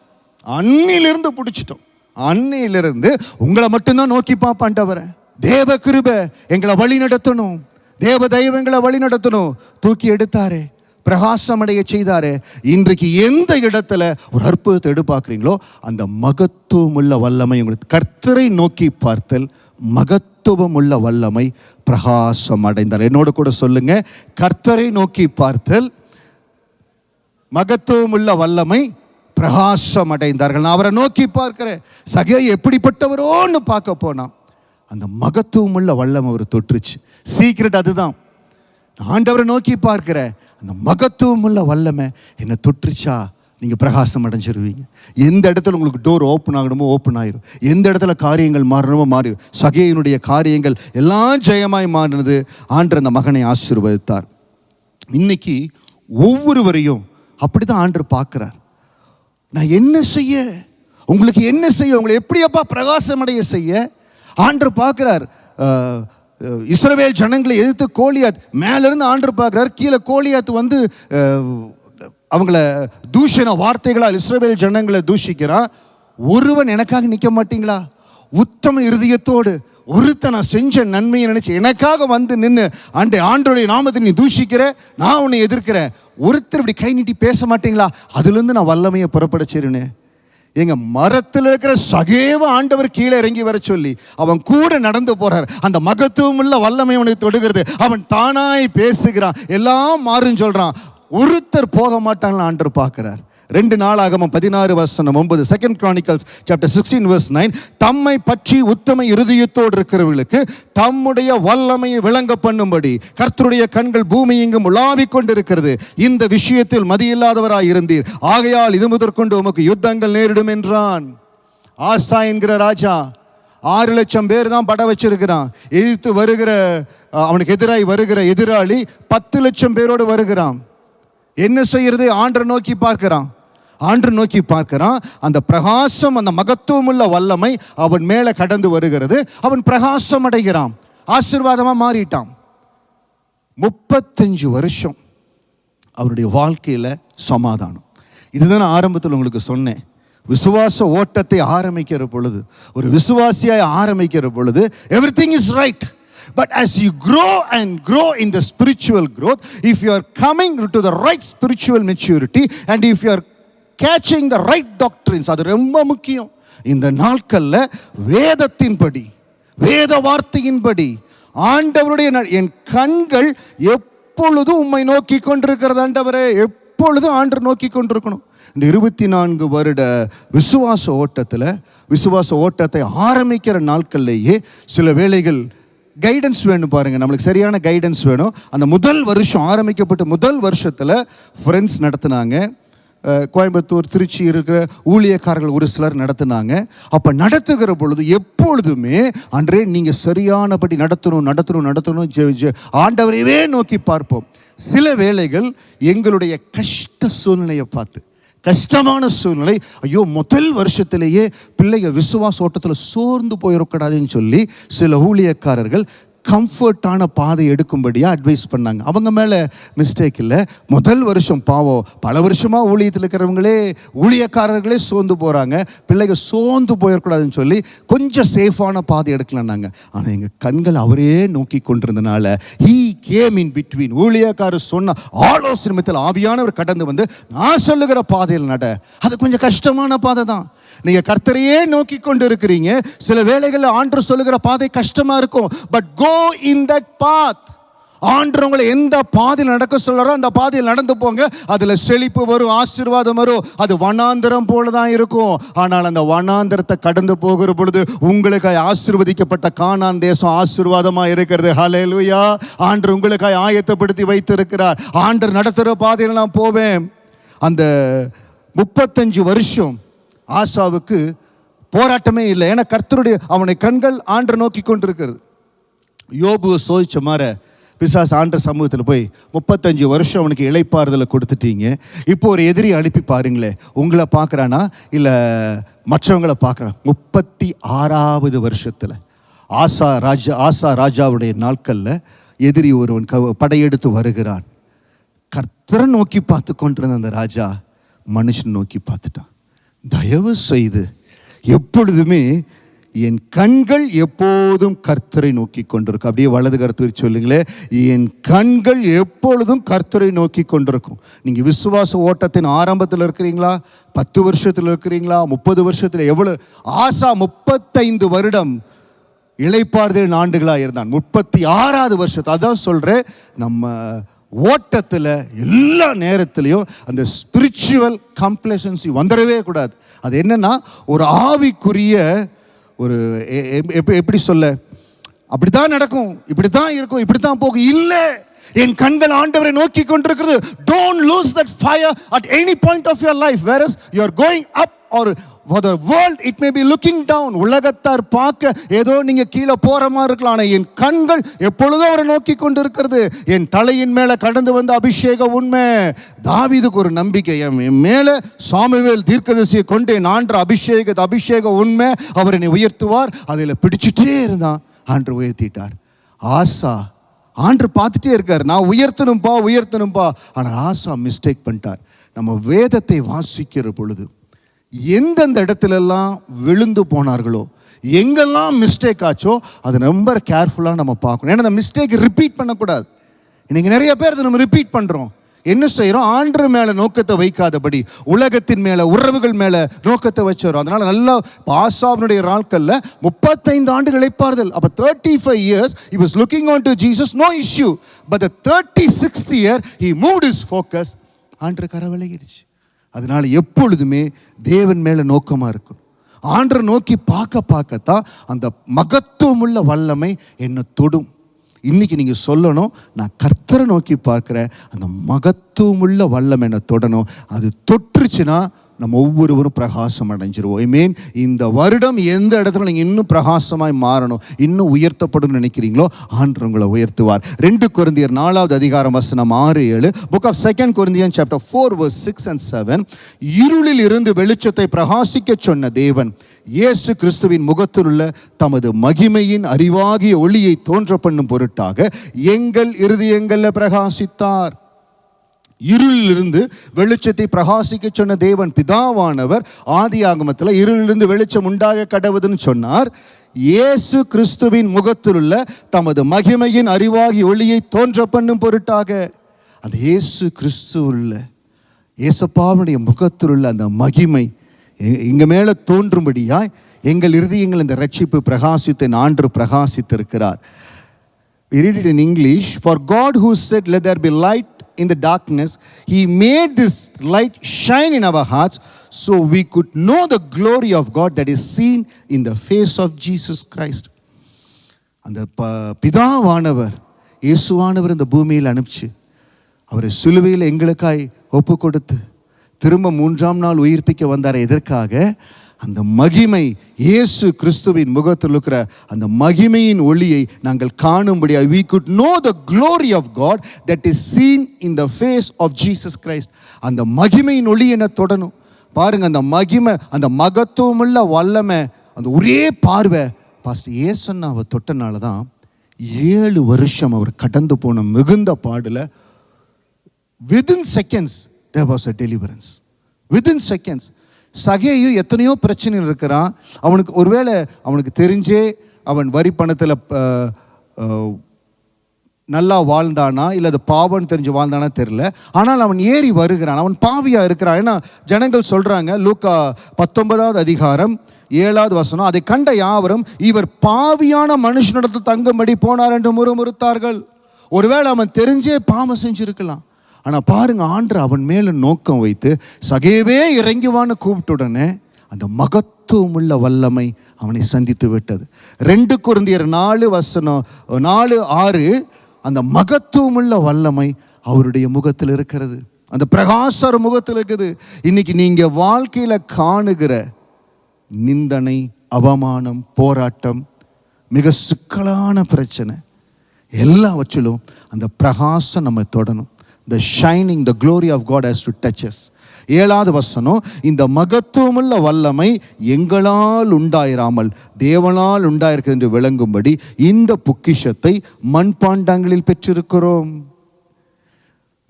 அன்னிலிருந்து பிடிச்சிட்டோம். அன்னையிலிருந்து உங்களை மட்டும்தான் நோக்கி பார்ப்பான்டவரை. தேவ கிருபை எங்களை வழி நடத்தணும், தேவ தெய்வங்களை வழி நடத்தணும். தூக்கி எடுத்தாரே, பிரகாசம் அடைய செய்தாரே. இன்றைக்கு எந்த இடத்துல ஒரு அற்புதத்தை எடுப்பாக்குறீங்களோ அந்த மகத்துவம் உள்ள வல்லமை உங்களுக்கு, கர்த்தரை நோக்கி பார்த்தல் மகத்துவம் உள்ள வல்லமை பிரகாசம் அடைந்தார். என்னோட கூட சொல்லுங்க, கர்த்தரை நோக்கி பார்த்தல் மகத்துவம் உள்ள வல்லமை பிரகாசம் அடைந்தார்கள். நான் அவரை நோக்கி பார்க்கிறேன். சகேயு எப்படிப்பட்டவரோன்னு பார்க்க போனா அந்த மகத்துவம் உள்ள வல்லமை அவர் தொற்றுச்சு. சீக்ரெட் அதுதான். ஆண்டவரை நோக்கி பார்க்கிறேன், அந்த மகத்துவம் உள்ள வல்லமை என்னை தொற்றுச்சா நீங்க பிரகாசம் அடைஞ்சிருவீங்க. எந்த இடத்துல உங்களுக்கு டோர் ஓப்பன் ஆகணுமோ ஓப்பன் ஆயிரும், எந்த இடத்துல காரியங்கள் மாறணுமோ மாறிடும். சகேயுனுடைய காரியங்கள் எல்லாம் ஜெயமாய் மாறினது. ஆண்டவர் அந்த மகனை ஆசீர்வதித்தார். இன்னைக்கு ஒவ்வொருவரையும் அப்படிதான் ஆண்டவர் பார்க்கிறார். நான் என்ன செய்ய, உங்களுக்கு என்ன செய்ய, உங்களை எப்படியப்பா பிரகாசம் அடைய செய்ய ஆண்டவர் பார்க்கிறார். இஸ்ரவேல் ஜனங்களை எதிர்த்து கோலியாத் மேலிருந்து ஆண்டவர் பார்க்கிறார். கீழே கோலியாத் வந்து அவங்கள தூஷண வார்த்தைகளால் இஸ்ரவேல் ஜனங்களை தூஷிக்கிறான். ஒருவன் எனக்காக நிற்க மாட்டீங்களா? உத்தம இருதயத்தோடு ஒருத்த நான் செஞ்ச நன்மையை நினைச்சு எனக்காக வந்து நின்று ஆண்டவருடைய நாமத்தை நீ தூஷிக்கிற, நான் உன்னை எதிர்க்கிறேன், ஒருத்தர் இப்படி கை நீட்டி பேச மாட்டீங்களா? அதுலேருந்து நான் வல்லமையை புறப்படச்சிருனே. எங்க மரத்தில் இருக்கிற சகேவ ஆண்டவர் கீழே இறங்கி வர சொல்லி அவன் கூட நடந்து போறார். அந்த மகத்துவம் உள்ள வல்லமை அவனை தொடுகிறது. அவன் தானாய் பேசுகிறான், எல்லாம் மாறுன்னு சொல்றான். ஒருத்தர் போக மாட்டான்னு ஆண்டவர் பார்க்கிறார். 2 நாளாகமம் 16:9, 2 Chronicles chapter 16:9, தம்மை பற்றி உத்தம இருதயத்தோடு இருக்கிறவர்களுக்கு தம்முடைய வல்லமையை விளங்க பண்ணும்படி கர்த்தருடைய கண்கள் பூமி எங்கும் உலாவிக் கொண்டிருக்கிறது. இந்த விஷயத்தில் மதியில்லாதவராய் இருந்தீர், ஆகையால் இது முதற்கொண்டு உமக்கு யுத்தங்கள் நேரிடும் என்றான். ஆசா என்கிற ராஜா 6 லட்சம் பேர் தான் பட வச்சிருக்கிறான். எதிர்த்து வருகிற அவனுக்கு எதிராய் வருகிற எதிராளி 10 லட்சம் பேரோடு வருகிறான். என்ன செய்யறது? ஆண்டரை நோக்கி பார்க்கிறான். ஆண்டு நோக்கி பார்க்கிறான். அந்த பிரகாசம், அந்த மகத்துவம் உள்ள வல்லமை அவன் மேல கடந்து வருகிறது. அவன் பிரகாசம் அடைகிறான், ஆசீர்வாதமா மாறிட்டான். 35 வருஷம் அவருடைய வாழ்க்கையில சமாதானம். இதுதான் நான் ஆரம்பத்தில் உங்களுக்கு சொன்னேன். விசுவாச ஓட்டத்தை ஆரம்பிக்கிற பொழுது, ஒரு விசுவாசியாய் ஆரம்பிக்கிற பொழுது everything is right. But as you grow and grow in the spiritual growth, if you are coming to the right spiritual maturity and if you are catching the right doctrines, அது ரொம்ப முக்கியம். இந்த நாட்கள்ல வேதத்தின்படி, வேத வார்த்தையின்படி ஆண்டவருடைய என் கண்கள் எப்பொழுதும் உம்மை நோக்கி கொண்டிருக்கிறது. ஆண்டவரே, எப்பொழுதும் ஆண்டவர் நோக்கி கொண்டிருக்கணும். இந்த 24 வருட விசுவாச ஓட்டத்தை ஆரம்பிக்கிற நாட்கள்லேயே சில வேளைகள் கைடன்ஸ் வேணும் பாருங்கள். நம்மளுக்கு சரியான கைடன்ஸ் வேணும். அந்த முதல் வருஷம் ஆரம்பிக்கப்பட்ட முதல் வருஷத்தில் ஃப்ரெண்ட்ஸ் நடத்தினாங்க. கோயம்புத்தூர், திருச்சி இருக்கிற ஊழியக்காரர்கள் ஒரு சிலர் நடத்தினாங்க. அப்போ நடத்துகிற பொழுது எப்பொழுதுமே அன்றே நீங்கள் சரியானபடி நடத்தணும் ஆண்டவரையே நோக்கி பார்ப்போம். சில வேளைகள் எங்களுடைய கஷ்ட சூழ்நிலையை பார்த்து, கஷ்டமான சூழ்நிலை, ஐயோ முதல் வருஷத்திலேயே பிள்ளைங்க விசுவாச ஓட்டத்தில் சோர்ந்து போயிடக்கூடாதுன்னு சொல்லி சில ஊழியக்காரர்கள் கம்ஃபர்ட்டான பாதை எடுக்கும்படியாக அட்வைஸ் பண்ணாங்க. அவங்க மேலே மிஸ்டேக் இல்லை. முதல் வருஷம் பாவம், பல வருஷமாக ஊழியத்தில் இருக்கிறவங்களே ஊழியக்காரர்களே சோர்ந்து போகிறாங்க. பிள்ளைங்க சோர்ந்து போயிடக்கூடாதுன்னு சொல்லி கொஞ்சம் சேஃபான பாதை எடுக்கலான்னாங்க. ஆனால் எங்கள் கண்கள் அவரே நோக்கி கொண்டிருந்தனால ஹீ கேம் இன் பிட்வீன். ஊழியக்காரர் சொன்ன ஆலோசனை ஆவியானவர் கடந்து வந்து நான் சொல்லுகிற பாதையில் நட. அது கொஞ்சம் கஷ்டமான பாதை தான். நீங்க கர்த்தரையே நோக்கி கொண்டு இருக்கிறீங்க. சில வேளைகளில் ஆண்டவர் சொல்லுகிற பாதை கஷ்டமா இருக்கும். But go in that path. ஆண்டவர் உங்களை எந்த பாதையில் நடக்க சொல்றாரோ அந்த பாதையில் நடந்து போங்க. அதுல செழிப்பு வரும், ஆசீர்வாதம் வரும். அது வனாந்தரம் போல தான் இருக்கும். ஆனால் அந்த வனாந்தரத்தை கடந்து போகிற பொழுது உங்களுக்கு ஆசீர்வதிக்கப்பட்ட கானான் தேசம் ஆசீர்வாதமா இருக்கிறது. ஹல்லேலூயா. ஆண்டவர் உங்களுக்காக ஆயத்தப்படுத்தி வைத்திருக்கிறார். ஆண்டவர் நடத்துகிற பாதையில் நான் போவேன். அந்த 35 வருஷம் ஆசாவுக்கு போராட்டமே இல்லை. ஏன்னா கர்த்தருடைய அவனை கண்கள் ஆண்டரை நோக்கி கொண்டிருக்கிறது. யோபுவை சோதிச்ச மாதிரி பிசாசு ஆண்டர் சமூகத்தில் போய் 35 வருஷம் அவனுக்கு இளைப்பாறுதலை கொடுத்துட்டீங்க. இப்போ ஒரு எதிரி அனுப்பி பாருங்களேன், உங்களை பார்க்குறானா இல்லை மற்றவங்களை பார்க்குறான். 36வது வருஷத்தில் ஆசா ராஜாவுடைய நாட்களில் எதிரி ஒருவன் படையெடுத்து வருகிறான். கர்த்தரை நோக்கி பார்த்து கொண்டிருந்த அந்த ராஜா மனுஷன் நோக்கி பார்த்துட்டான். தயவு செய்து எப்பொழுதுமே என் கண்கள் எப்போதும் கர்த்தரை நோக்கி கொண்டிருக்கும். அப்படியே வலது கருத்து சொல்லுங்களே, என் கண்கள் எப்பொழுதும் கர்த்தரை நோக்கி கொண்டிருக்கும். நீங்கள் விசுவாச ஓட்டத்தின் ஆரம்பத்தில் இருக்கிறீங்களா, 10 வருஷத்தில் இருக்கிறீங்களா, 30 வருஷத்தில் எவ்வளோ? ஆசா 35 வருடம் இளைப்பாறுதல் ஆண்டுகளாக இருந்தான். 36வது வருஷத்தை அதான் சொல்கிறேன். நம்ம ஓட்டத்தில் எல்லா நேரத்திலையும் அந்த ஸ்பிரிச்சுவல் கம்ப்ளசன்சி வந்துடவே கூடாது. அது என்னன்னா ஒரு ஆவிக்குரிய ஒரு எப்படி சொல்ல, அப்படித்தான் நடக்கும், இப்படித்தான் இருக்கும், இப்படித்தான் போகும். இல்லை, என் கண்கள் ஆண்டவரை நோக்கி கொண்டிருக்கிறது. Don't lose that fire at any point of your life. Whereas you are going up or for the world it may be looking down. உலகத்தார் பார்க்க ஏதோ நீங்க கீழே போற மாதிரி இருக்கலாம். ஆனால் என் கண்கள் எப்பொழுதும் அவரை நோக்கி கொண்டிருக்கிறது. என் தலையின் மேல கடந்து வந்த அபிஷேக உண்மை. தாவீதுக்கு ஒரு நம்பிக்கை, என் மேல சாமுவேல் தீர்க்கதரிசியை கொண்டு என் ஆண்டர் அபிஷேக உண்மை, அவர் என்னை உயர்த்துவார். அதில் பிடிச்சிட்டே இருந்தான். ஆண்டர் உயர்த்திட்டார். ஆசா ஆண்டர் பார்த்துட்டே இருக்கார், நான் உயர்த்தணும்பா. ஆனால் ஆசா மிஸ்டேக் பண்ணிட்டார். நம்ம வேதத்தை வாசிக்கிற பொழுது எந்தெந்த இடத்துலலாம் விழுந்து போனார்களோ, எங்கெல்லாம் மிஸ்டேக் ஆச்சோ அதை ரொம்ப கேர்ஃபுல்லாக நம்ம பார்க்கணும். ஏன்னா அந்த மிஸ்டேக் ரிப்பீட் பண்ணக்கூடாது. இன்னைக்கு நிறைய பேர் அதை நம்ம ரிப்பீட் பண்ணுறோம். என்ன செய்கிறோம்? ஆண்டவர் மேலே நோக்கத்தை வைக்காதபடி உலகத்தின் மேலே, உறவுகள் மேலே நோக்கத்தை வச்சிடறோம். அதனால நல்லா ஆசாவினுடைய நாட்களில் 35 ஆண்டுகள் இளைப்பாறுதல். அப்போ 35 years he was looking on to Jesus, no issue. But the 36th year he moved his focus. ஆண்டவர் கரவளையிருச்சு. அதனால எப்பொழுதுமே தேவன் மேலே நோக்கமாக இருக்கணும். ஆண்டரை நோக்கி பார்க்கத்தான் அந்த மகத்துவமுள்ள வல்லமை என்னை தொடும். இன்னைக்கு நீங்கள் சொல்லணும், நான் கர்த்தரை நோக்கி பார்க்குறேன், அந்த மகத்துவமுள்ள வல்லம் என்னை தொடணும். அது தொற்றுச்சுன்னா நம்ம ஒவ்வொருவரும் பிரகாசம் அடைஞ்சிருவோம். ஐ மீன், இந்த வருடம் எந்த இடத்துல நீங்கள் இன்னும் பிரகாசமாய் மாறணும், இன்னும் உயர்த்தப்படும் நினைக்கிறீங்களோ ஆண்டவர் உங்களை உயர்த்துவார். 2 கொரிந்தியர் 4வது அதிகாரம் வசனம் 6-7. Book of 2 Corinthians chapter 4 verse 6 and 7. இருளில் இருந்து வெளிச்சத்தை பிரகாசிக்க சொன்ன தேவன் இயேசு கிறிஸ்துவின் முகத்தில் உள்ள தமது மகிமையின் அறிவாகிய ஒளியை தோன்ற பண்ணும் பொருட்டாக எங்கள் இருதயங்களில் பிரகாசித்தார். இருளிலிருந்து வெளிச்சத்தை பிரகாசிக்க சொன்ன தேவன் பிதாவானவர் ஆதியாகமத்தில் இருளிலிருந்து வெளிச்சம் உண்டாக கடவுதுன்னு சொன்னார். இயேசு கிறிஸ்துவின் முகத்தில் உள்ள தமது மகிமையின் அறிவாகி ஒளியை தோன்ற பண்ணும் பொருட்டாக, அந்த இயேசு கிறிஸ்துவுள்ள இயேசப்பாவுடைய முகத்தில் உள்ள அந்த மகிமை இங்க மேல தோன்றும்படியாய் எங்கள் இருதயங்கள் இந்த ரட்சிப்பு பிரகாசித்து ஆண்டு பிரகாசித்திருக்கிறார். We read it in English. For God who said let there be light in the darkness, He made this light shine in our hearts so we could know the glory of God that is seen in the face of Jesus Christ. அந்த பிதாவானவர் இயேசுவானவர் இந்த பூமியில் அனுப்பிச்சு அவரை சிலுவையில் எங்களுக்காய் ஒப்பு கொடுத்து திரும்ப 3ஆம் நாள் உயிர்ப்பிக்க வந்தார். எதற்காக? அந்த மகிமை, இயேசு கிறிஸ்துவின் முகத்தில் இருக்கிற அந்த மகிமையின் ஒளியை நாங்கள் காணும்படியாக we could know the glory of God that is seen in the face of Jesus Christ. அந்த மகிமையின் ஒளி என்ன தொடணும் பாருங்க. அந்த மகிமை, அந்த மகத்துவமுள்ள வல்லமை, அந்த ஒரே பார்வை பாஸ்டர் இயேசுவை தொட்டனால தான் 7 வருஷம் அவர் கடந்து போன மிகுந்த பாடுல within seconds there was a deliverance. within seconds. சகேயு எத்தனையோ பிரச்சனைகள் இருக்கிறான். அவனுக்கு ஒருவேளை அவனுக்கு தெரிஞ்சே அவன் வரி பணத்தில் நல்லா வாழ்ந்தானா இல்லை அது பாவம்னு தெரிஞ்சு வாழ்ந்தானா தெரியல. ஆனால் அவன் ஏறி வருகிறான். அவன் பாவியாக இருக்கிறான். ஏன்னா ஜனங்கள் சொல்கிறாங்க, லூக்கா 19வது அதிகாரம் 7வது வசனம், அதை கண்ட யாவரும் இவர் பாவியான மனுஷனிடத்தில் தங்கும்படி போனார் என்று முறுமுறுத்தார்கள். ஒருவேளை அவன் தெரிஞ்சே பாவம் செஞ்சிருக்கலாம். ஆனால் பாருங்க, ஆண்டவர் அவன் மேலே நோக்கம் வைத்து சகேவே இறங்குவான்னு கூப்பிட்ட உடனே அந்த மகத்துவமுள்ள வல்லமை அவனை சந்தித்து விட்டது. 2 கொரிந்தியர் 4:6 அந்த மகத்துவமுள்ள வல்லமை அவருடைய முகத்தில் இருக்கிறது. அந்த பிரகாச முகத்தில் இருக்குது. இன்னைக்கு நீங்க வாழ்க்கையில காணுகிற நிந்தனை, அவமானம், போராட்டம், மிக சிக்கலான பிரச்சனை எல்லாவற்றிலும் அந்த பிரகாசம் நம்ம தொடணும். The shining, the glory of God has to touch us. 7வது வசனம், இந்த மகத்துவமுள்ள வல்லமை எங்களால் உண்டாயிராமல் தேவனால் உண்டாயிருக்கு என்று விளங்கும்படி இந்த பொக்கிஷத்தை மண்பாண்டங்களில் பெற்றிருக்கிறோம்.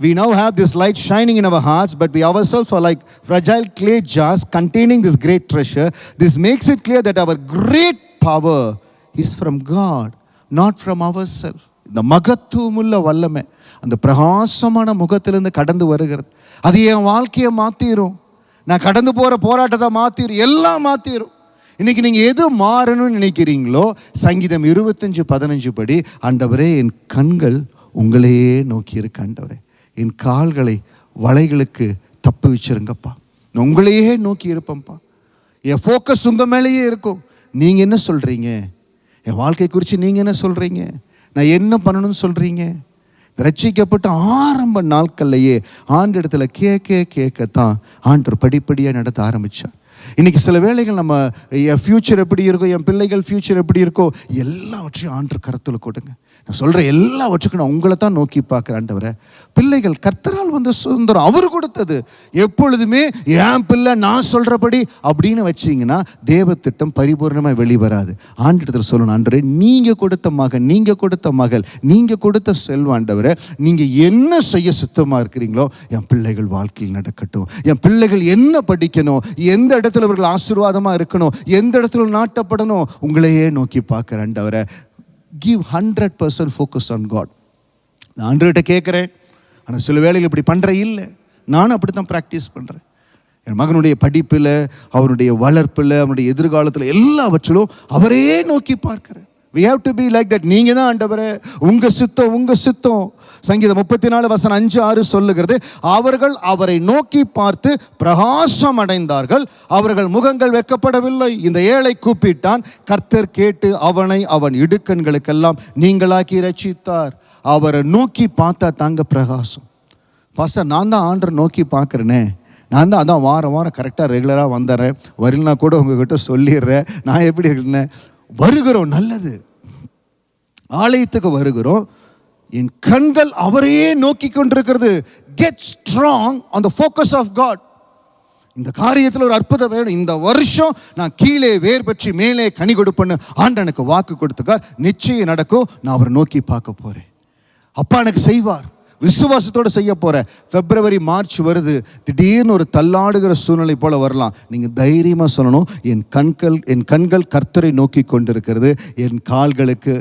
We now have this light shining in our hearts, but we ourselves are like fragile clay jars containing this great treasure. This makes it clear that our great power is from God, not from ourselves. இந்த மகத்துவமுள்ள வல்லமை அந்த பிரகாசமான முகத்திலிருந்து கடந்து வருகிறது. அது என் வாழ்க்கையை மாற்றிடும். நான் கடந்து போகிற போராட்டத்தை மாற்றிடும், எல்லாம் மாற்றிடும். இன்னைக்கு நீங்கள் எது மாறணும்னு நினைக்கிறீங்களோ, சங்கீதம் 25:15 படி, ஆண்டவரே என் கண்கள் உங்களையே நோக்கி இருக்கு, ஆண்டவரே என் கால்களை வலைகளுக்கு தப்பு வச்சிருங்கப்பா, நான் உங்களையே நோக்கி இருப்பேன்ப்பா, என் ஃபோக்கஸ் உங்கள் மேலேயே இருக்கும். நீங்கள் என்ன சொல்கிறீங்க? என் வாழ்க்கை குறித்து நீங்கள் என்ன சொல்கிறீங்க? நான் என்ன பண்ணணும்னு சொல்கிறீங்க? ரட்சிக்கப்பட்ட ஆரம்ப நாட்கள்லையே ஆண்டவரிடத்துல கேட்கத்தான் ஆண்டவர் படிப்படியாக நடத்த ஆரம்பித்தார். இன்னைக்கு சில வேளைகள் நம்ம என் ஃபியூச்சர் எப்படி இருக்கோ, என் பிள்ளைகள் ஃபியூச்சர் எப்படி இருக்கோ, எல்லாவற்றையும் ஆண்டவர் கருத்தில் கொடுங்க. நான் சொல்கிற எல்லாவற்றுக்கும் நான் உங்களை தான் நோக்கி பார்க்குறேன். ஆண்டவரே, பிள்ளைகள் கர்த்தரால் வந்து சுதந்திரம், அவர் கொடுத்தது. எப்பொழுதுமே என் பிள்ளை நான் சொல்கிறபடி அப்படின்னு வச்சிங்கன்னா தேவ திட்டம் பரிபூர்ணமாக வெளிவராது. ஆண்டவரிடத்தில் சொல்லணும், ஆண்டவரே நீங்கள் கொடுத்த மகன், நீங்கள் கொடுத்த மகள், நீங்கள் கொடுத்த செல்வம், ஆண்டவரே நீங்கள் என்ன செய்ய சுத்தமாக இருக்கிறீங்களோ என் பிள்ளைகள் வாழ்க்கையில் நடக்கட்டும். என் பிள்ளைகள் என்ன படிக்கணும், எந்த இடத்துல அவர்கள் ஆசீர்வாதமாக இருக்கணும், எந்த இடத்துல நாட்டப்படணும், உங்களையே நோக்கி பார்க்குறேன். ஆண்டவரே, give 100% focus on God. நான் ஆண்டவர்கிட்ட கேட்குறேன், ஆனால் சில வேளைகள் இப்படி பண்ணுறேன் இல்லை. நானும் அப்படி தான் ப்ராக்டிஸ் பண்ணுறேன். என் மகனுடைய படிப்பில், அவனுடைய வளர்ப்பில், அவனுடைய எதிர்காலத்தில் எல்லாவற்றிலும் அவரே நோக்கி பார்க்கிறேன். We have to be like that. நீங்கள் தான் ஆண்டவரே, உங்கள் சித்தம் உங்கள் சித்தம். சங்கீதம் 34:5-6 சொல்லுகிறது, அவர்கள் அவரை நோக்கி பார்த்து பிரகாசம் அடைந்தார்கள், அவர்கள் முகங்கள் வெட்கப்படவில்லை. இந்த ஏழை கூப்பிட்டான், கர்த்தர் கேட்டு அவனை அவன் இடுக்கண்களுக்கெல்லாம் நீங்களாக்கி ரட்சித்தார். அவரை நோக்கி பார்த்தா தாங்க பிரகாசம். பாஸ்டர், நான் தான் ஆண்டரை நோக்கி பார்க்குறேனே, நான் தான் அதான் வாரம் கரெக்டாக ரெகுலராக வந்துடுறேன், வரலனா கூட உங்ககிட்ட சொல்லிடுறேன். நான் எப்படி இருக்கேன்? வருகிறோம், நல்லது, ஆலயத்துக்கு வருகிறோம், என் கண்கள் அவரையே நோக்கி கொண்டிருக்கிறது. Get strong on the focus of God. இந்த காரியத்தில் ஒரு அற்புதம் வேணும். இந்த வருஷம் நான் கீழே வேர் பற்றி மேலே கனி கொடுப்பேன்னு ஆண்டனுக்கு வாக்கு கொடுத்துக்கார். நிச்சயம் நடக்கும். நான் அவரை நோக்கி பார்க்க போறேன். அப்பா எனக்கு செய்வார். விசுவாசத்தோடு செய்ய போகிறேன். February March வருது. திடீர்னு ஒரு தள்ளாடுகிற சூழ்நிலை போல வரலாம். நீங்கள் தைரியமாக சொல்லணும், என் கண்கள் கர்த்தரை நோக்கி கொண்டிருக்கிறது, என் கால்களுக்கு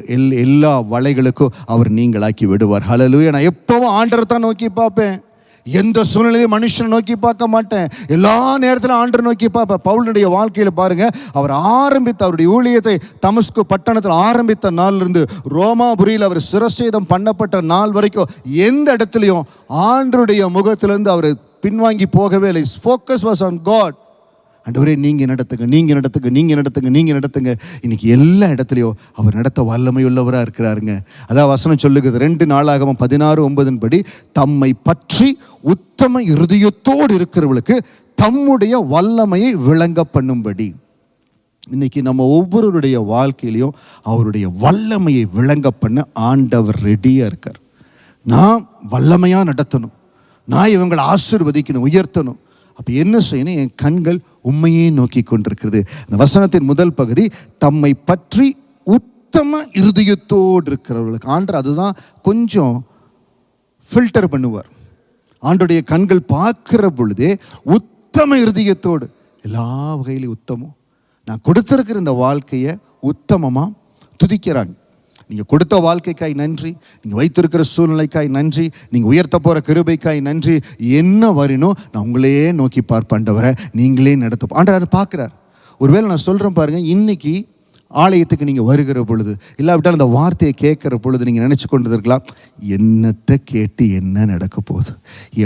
எல்லா வலைகளுக்கும் அவர் நீங்களாக்கி விடுவார். ஹல்லேலூயா. நான் எப்பவும் ஆண்டரை தான் நோக்கி பார்ப்பேன். எந்த சூழ்நிலையும் மனுஷனை நோக்கி பார்க்க மாட்டேன், எல்லா நேரத்திலும் ஆண்டரை நோக்கி பார்ப்பேன். பவுலுடைய வாழ்க்கையில் பாருங்க, அவர் ஆரம்பித்த அவருடைய ஊழியத்தை தமஸ்கு பட்டணத்தில் ஆரம்பித்த நாளிலிருந்து ரோமாபுரியில் அவர் சிரச்சேதம் பண்ணப்பட்ட நாள் வரைக்கும் எந்த இடத்துலையும் ஆண்டருடைய முகத்திலிருந்து அவர் பின்வாங்கி போகவே இல்லை. Focus was on God. ஆண்டவரே நீங்கள் நடத்துங்க, நீங்கள் நடத்துங்க, நீங்கள் நடத்துங்க, நீங்கள் நடத்துங்க. இன்னைக்கு எல்லா இடத்துலையும் அவர் நடத்த வல்லமையுள்ளவராக இருக்கிறாருங்க. அதான் வசனம் சொல்லுகிறது 2 நாளாகமம் 16:9 படி, தம்மை பற்றி உத்தம இருதயத்தோடு இருக்கிறவர்களுக்கு தம்முடைய வல்லமையை விளங்க பண்ணும்படி. இன்னைக்கு நம்ம ஒவ்வொருவருடைய வாழ்க்கையிலையும் அவருடைய வல்லமையை விளங்க பண்ண ஆண்டவர் ரெடியாக இருக்கார். நான் வல்லமையாக நடத்தணும், நான் இவங்களை ஆசீர்வதிக்கணும், உயர்த்தணும். அப்போ என்ன செய்யணும்? என் கண்கள் உண்மையே நோக்கி கொண்டிருக்கிறது. அந்த வசனத்தின் முதல் பகுதி, தம்மை பற்றி உத்தம இருதயத்தோடு இருக்கிறவர்களுக்கு. ஆண்டவர் அதுதான் கொஞ்சம் ஃபில்டர் பண்ணுவார். ஆண்டுடைய கண்கள் பார்க்கிற பொழுதே உத்தம இருதயத்தோடு, எல்லா வகையிலும் உத்தமம், நான் கொடுத்திருக்கிற இந்த வாழ்க்கையை உத்தமமாக துதிக்கிறாங்க. நீங்கள் கொடுத்த வாழ்க்கைக்காய் நன்றி, நீங்கள் வைத்திருக்கிற சூழ்நிலைக்காய் நன்றி, நீங்கள் உயர்த்த போகிற கிருபைக்காய் நன்றி. என்ன வரணும் நான் உங்களையே நோக்கி பார்ப்பாண்டவரை, நீங்களே நடத்த ஆண்டவர் பார்க்குறார். ஒருவேளை நான் சொல்கிறேன் பாருங்கள், இன்னைக்கு ஆலயத்துக்கு நீங்கள் வருகிற பொழுது, இல்லாவிட்டால் அந்த வார்த்தையை கேட்குற பொழுது நீங்கள் நினச்சி கொண்டு இருக்கலாம், என்னத்தை கேட்டு என்ன நடக்க போகுது,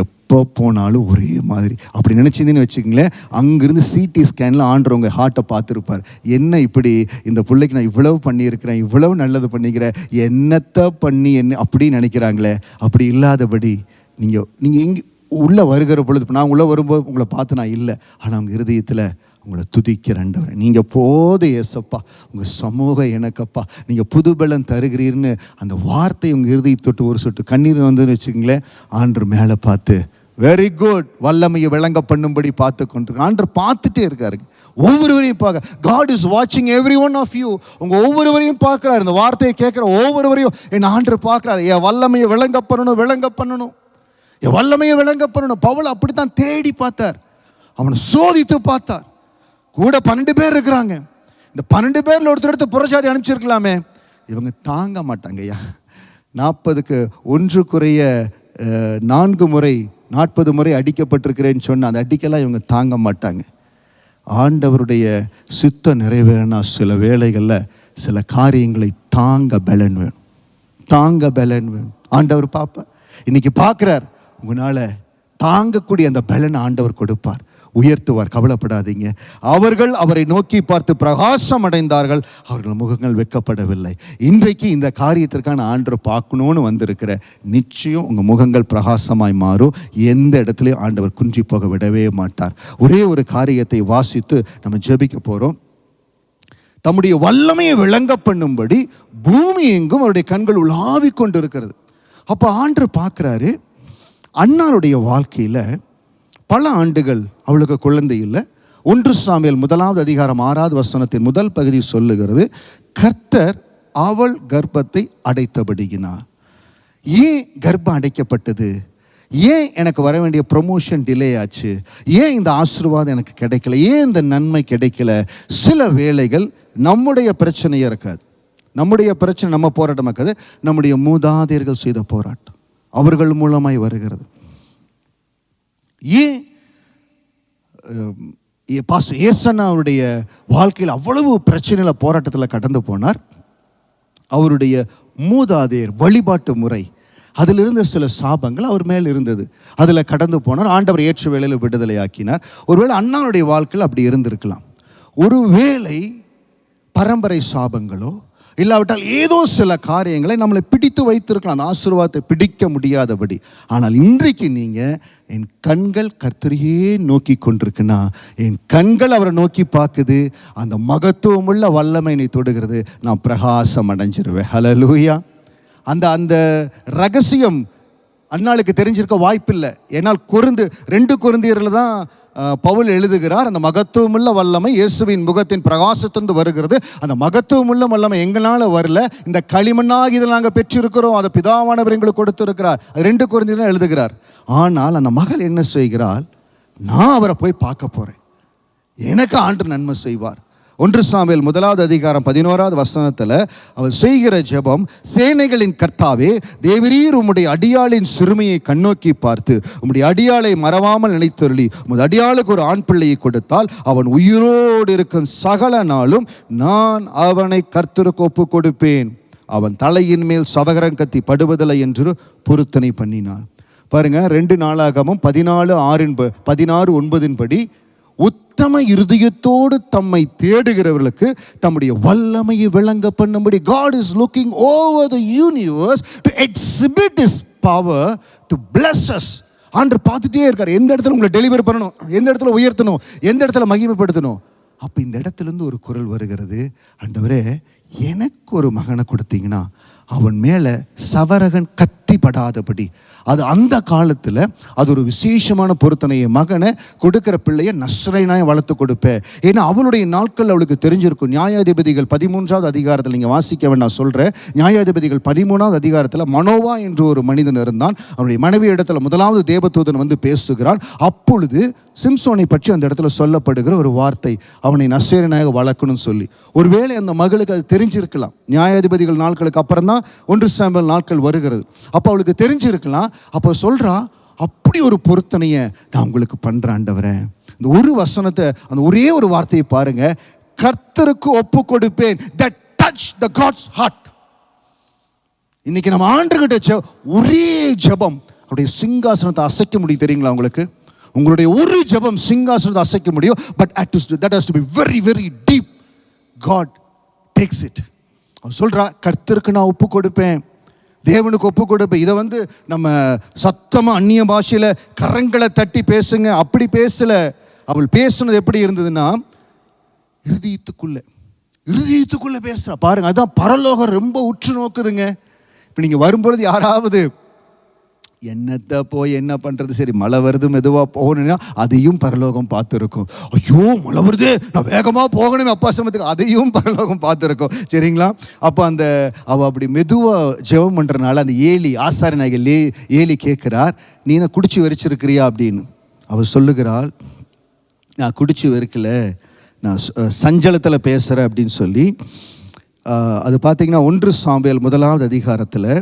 எப்போ போனாலும் ஒரே மாதிரி அப்படி நினச்சிருந்தேன்னு வச்சுக்கங்களேன். அங்கேருந்து சிடி ஸ்கேனில் ஆண்டவங்க ஹார்ட்டை பார்த்துருப்பார். என்ன இப்படி இந்த பிள்ளைக்கு நான் இவ்வளவு பண்ணியிருக்கிறேன், இவ்வளவு நல்லது பண்ணிக்கிறேன், என்னத்தை பண்ணி என்ன அப்படி நினைக்கிறாங்களே. அப்படி இல்லாதபடி நீங்கள் இங்கே உள்ளே வருகிற பொழுது, நான் உள்ளே வரும்போது உங்களை பார்த்து நான் இல்லை, ஆனால் அவங்க இருதயத்தில் உங்களை துதிக்கிறண்டவர். நீங்கள் போது ஏசப்பா, உங்கள் சமூகம் எனக்கப்பா, நீங்கள் புது பலன் தருகிறீர்னு அந்த வார்த்தை உங்கள் இருதயத்தொட்டு ஒரு சொட்டு கண்ணீர் வந்துன்னு வச்சுக்கங்களேன். ஆண்டர் மேலே பார்த்து வெரி குட், வல்லமையை விளங்க பண்ணும்படி பார்த்து கொண்டிருக்க ஆண்டர் பார்த்துட்டே இருக்காரு. ஒவ்வொருவரையும் பார்க்க, காட் இஸ் வாட்சிங் எவ்ரி ஒன் ஆஃப் யூ. உங்கள் ஒவ்வொருவரையும் பார்க்குறாரு. இந்த வார்த்தையை கேட்குற ஒவ்வொருவரையும் என் ஆண்டர் பார்க்குறாரு. என் வல்லமையை விளங்க பண்ணணும், என் வல்லமையை விளங்க பண்ணணும். பவுல் அப்படித்தான் தேடி பார்த்தார், அவனை சோதித்து பார்த்தார். கூட 12 பேர் இருக்கிறாங்க. இந்த 12 பேரில் ஒருத்தர் எடுத்து புறஜாதி அனுப்பிச்சிருக்கலாமே, இவங்க தாங்க மாட்டாங்கய்யா. 40க்கு 1 குறைய 4 முறை 40 முறை அடிக்கப்பட்டிருக்கிறேன்னு சொன்ன அந்த அடிக்கெல்லாம் இவங்க தாங்க மாட்டாங்க. ஆண்டவருடைய சித்தம் நிறைவேறினா சில வேளைகளில் சில காரியங்களை தாங்க பலன் வேணும். ஆண்டவர் பார்ப்பார். இன்னைக்கு பார்க்குறார். உங்களால் தாங்கக்கூடிய அந்த பலன் ஆண்டவர் கொடுப்பார், உயர்த்துவார். கவலைப்படாதீங்க. அவர்கள் அவரை நோக்கி பார்த்து பிரகாசம் அடைந்தார்கள், அவர்கள் முகங்கள் வெட்கப்படவில்லை. இன்றைக்கு இந்த காரியத்திற்கான ஆண்டவர் பார்க்கணும்னு வந்திருக்கிற, நிச்சயம் உங்கள் முகங்கள் பிரகாசமாய் மாறும். எந்த இடத்துலையும் ஆண்டவர் குன்றி போக விடவே மாட்டார். ஒரே ஒரு காரியத்தை வாசித்து நம்ம ஜெபிக்க போகிறோம். தம்முடைய வல்லமையை விளங்க பண்ணும்படி பூமி எங்கும் அவருடைய கண்கள் உலாவிக் கொண்டு இருக்கிறது. அப்போ ஆண்டவர் பார்க்குறாரு. அன்னாருடைய வாழ்க்கையில் பல ஆண்டுகள் அவளுக்கு குழந்தை இல்லை. 1 சாமுவேல் 1 அதிகாரம் 6வது வசனத்தின் முதல் பகுதி சொல்லுகிறது, கர்த்தர் அவள் கர்ப்பத்தை அடைத்தபடியினார். ஏன் கர்ப்பம் அடைக்கப்பட்டது? ஏன் எனக்கு வர வேண்டிய ப்ரொமோஷன் டிலே ஆச்சு? ஏன் இந்த ஆசீர்வாதம் எனக்கு கிடைக்கல? ஏன் இந்த நன்மை கிடைக்கல? சில வேளைகள் நம்முடைய பிரச்சனையே இருக்காது. நம்முடைய பிரச்சனை நம்ம போராட்டம் இருக்காது. நம்முடைய மூதாதையர்கள் செய்த போராட்டம் அவர்கள் மூலமாய் வருகிறது. ஏன் ஏசன்னா அவருடைய வாழ்க்கையில் அவ்வளவு பிரச்சனையில் போராட்டத்தில் கடந்து போனார்? அவருடைய மூதாதையர் வழிபாட்டு முறை, அதிலிருந்து சில சாபங்கள் அவர் மேல் இருந்தது. அதில் கடந்து போனார். ஆண்டவர் ஏற்ற வேளையில் விடுதலை ஆக்கினார். ஒருவேளை அண்ணாவுடைய வாழ்க்கையில் அப்படி இருந்திருக்கலாம். ஒருவேளை பரம்பரை சாபங்களோ இல்லாவிட்டால் ஏதோ சில காரியங்களை நம்மளை பிடித்து வைத்திருக்கலாம், அந்த ஆசீர்வாதத்தை பிடிக்க முடியாதபடி. ஆனால் இன்றைக்கு நீங்கள், என் கண்கள் கர்த்தரையே நோக்கி கொண்டிருக்குன்னா, என் கண்கள் அவரை நோக்கி பார்க்குது, அந்த மகத்துவமுள்ள வல்லமை என்னை தொடுகிறது, நான் பிரகாசம் அடைஞ்சிருவேன். ஹல்லேலூயா. அந்த ரகசியம் அன்னாளுக்கு தெரிஞ்சிருக்க வாய்ப்பில்லை. ஏன்னால் 2 கொரிந்தியரில் தான் பவுல் எழுதுகிறார், அந்த மகத்துவமுள்ள வல்லமை இயேசுவின் முகத்தின் பிரகாசத்திலிருந்து வருகிறது. அந்த மகத்துவமுள்ள வல்லமை எங்களால் வரல, இந்த களிமண்ணாக இதில் நாங்கள் பெற்றிருக்கிறோம், அதை பிதாவானவர் எங்களுக்கு கொடுத்திருக்கிறார். 2 கொரிந்தியர் எழுதுகிறார். ஆனால் அந்த மகள் என்ன செய்கிறாள்? நான் அவரை போய் பார்க்க போகிறேன், எனக்கு ஆண்டு நன்மை செய்வார். 1 சாமுவேல் 1:11 அவர் செய்கிற ஜெபம், சேனைகளின் கர்த்தாவே, தேவரீர் உம்முடைய அடியாளின் சிறுமையை கண்ணோக்கி பார்த்து உம்முடைய அடியாளை மறவாமல் நினைத்தருளி உமது அடியாளுக்கு ஒரு ஆண் பிள்ளையை கொடுத்தால் அவன் உயிரோடு இருக்கும் சகல நாளும் நான் அவனை கர்த்தருக்கு ஒப்பு கொடுப்பேன். அவன் தலையின் மேல் சவகரம் கத்தி படுவதில்லை என்று பொருத்தனை பண்ணினான். பாருங்க, 2 நாளாகமும் 16:9 படி உத்தம இருதயத்தோடு தம்மை தேடுகிறவர்களுக்கு தம்முடைய வல்லமையை விளங்க பண்ணும்படி God is looking over the universe to exhibit his power to bless us. ஆண்டவர் பார்த்துட்டே இருக்கார். எந்த இடத்துல உங்களை டெலிவர் பண்ணணும், எந்த இடத்துல உயர்த்தணும், எந்த இடத்துல மகிமைப்படுத்தணும். அப்போ இந்த இடத்துலேருந்து ஒரு குரல் வருகிறது, ஆண்டவரே எனக்கு ஒரு மகனை கொடுத்தீங்கன்னா அவன் மேலே சவரகன் கத்திப்படாதபடி, அது அந்த காலத்தில் அது ஒரு விசேஷமான பொருத்தனையை, மகனை கொடுக்கிற பிள்ளையை நஸ்ரேனாய் வளர்த்து கொடுப்பேன். ஏன்னா அவளுடைய நாட்கள் அவளுக்கு தெரிஞ்சிருக்கும். நியாயாதிபதிகள் 13 நீங்கள் வாசிக்க வேண்டாம், சொல்கிறேன். நியாயாதிபதிகள் 13 மனோவா என்று ஒரு மனிதன் இருந்தான். அவனுடைய மனைவி இடத்துல முதலாவது தேவதூதன் வந்து பேசுகிறான். அப்பொழுது சிம்சோனை பற்றி அந்த இடத்துல சொல்லப்படுகிற ஒரு வார்த்தை, அவனை நஸ்ரேனாக வளர்க்கணும்னு சொல்லி. ஒருவேளை அந்த மகளுக்கு அது தெரிஞ்சிருக்கலாம். நியாயாதிபதிகள் நாட்களுக்கு அப்புறம் தான் 1 சாமுவேல் நாட்கள் வருகிறது. அப்போ அவளுக்கு தெரிஞ்சிருக்கலாம். அப்போ சொல்றா, அப்படி ஒரு பொருத்தனையை நான் உங்களுக்கு பண்றேன் ஆண்டவரே. இந்த ஒரு வசனத்தை, அந்த ஒரே ஒரு வார்த்தையை பாருங்க, கர்த்தருக்கு ஒப்பு கொடுப்பேன். that touched the God's heart. இன்னைக்கு நம்ம ஆண்டவர்கிட்ட ஒரே ஜெபம் அவருடைய சிங்காசனத்தை அசைக்க முடியும். தெரியுங்களா உங்களுக்கு? உங்களுடைய ஒரு ஜெபம் சிங்காசனத்தை அசைக்க முடியும். But that has to be very very deep. God takes it. அவர் சொல்றா, கர்த்தருக்கு நான் ஒப்பு கொடுப்பேன், தேவனுக்கு ஒப்பு கொடுப்பேன். இதை வந்து நம்ம சத்தமாக அந்நிய பாஷையில் கரங்களை தட்டி பேசுங்க அப்படி பேசல. அவள் பேசுனது எப்படி இருந்ததுன்னா, இருதயத்துக்குள்ள பேசுறா பாருங்க. அதான் பரலோகம் ரொம்ப உற்று நோக்குதுங்க. இப்போ நீங்கள் வரும்பொழுது யாராவது என்னத்தை போய் என்ன பண்ணுறது, சரி மழை வருது மெதுவாக போகணும்னா அதையும் பரலோகம் பார்த்துருக்கும். ஐயோ மழை வருது, நான் வேகமாக போகணுமே அப்பா சமத்துக்கு, அதையும் பரலோகம் பார்த்துருக்கோம். சரிங்களா? அப்போ அந்த அவள் அப்படி மெதுவாக ஜெபம் பண்ணுறதுனால அந்த ஆசாரியனாகிய ஏலி கேட்குறார், நீ என்ன குடிச்சு வெறிச்சிருக்கிறியா அப்படின்னு. அவள் சொல்லுகிறாள், நான் குடிச்சு வெறுக்கல, நான் சஞ்சலத்தில் பேசுகிறேன் அப்படின்னு சொல்லி. அது பார்த்தீங்கன்னா 1 சாமுவேல் 1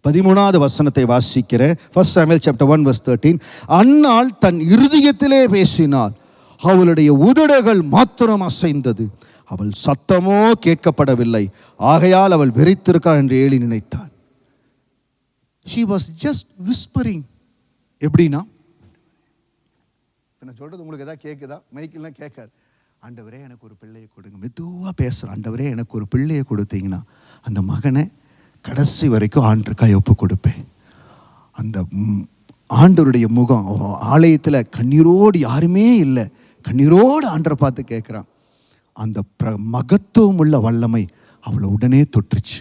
13 வசனத்தை வாசிக்கிறேன். 1 Samuel chapter 1 verse 13. அன்னாள் தன் இருதயத்திலே பேசினாள், அவளுடைய உதடுகள் மாத்திரம் அசைந்தது, அவள் சத்தமோ கேட்கப்படவில்லை, ஆகையால் அவள் வெறித்திருக்காள் என்று ஏலி நினைத்தான். She was just whispering. எப்படின்னா, நான் சொல்றது உங்களுக்கு எதாவது கேட்குதா? மைக்கெல்லாம் கேட்காது. ஆண்டவரே எனக்கு ஒரு பிள்ளையை கொடுங்க, மெதுவாக பேசுகிறேன். ஆண்டவரே எனக்கு ஒரு பிள்ளையை கொடுத்தீங்கன்னா அந்த மகனை கடைசி வரைக்கும் ஆண்டருக்காய் ஒப்பு கொடுப்பேன். அந்த ஆண்டவருடைய முகம் ஆலயத்தில் கண்ணீரோடு, யாருமே இல்லை, கண்ணீரோடு ஆண்டரை பார்த்து கேட்குறான். அந்த மகத்துவம் உள்ள வல்லமை அவளை உடனே தொற்றுச்சு.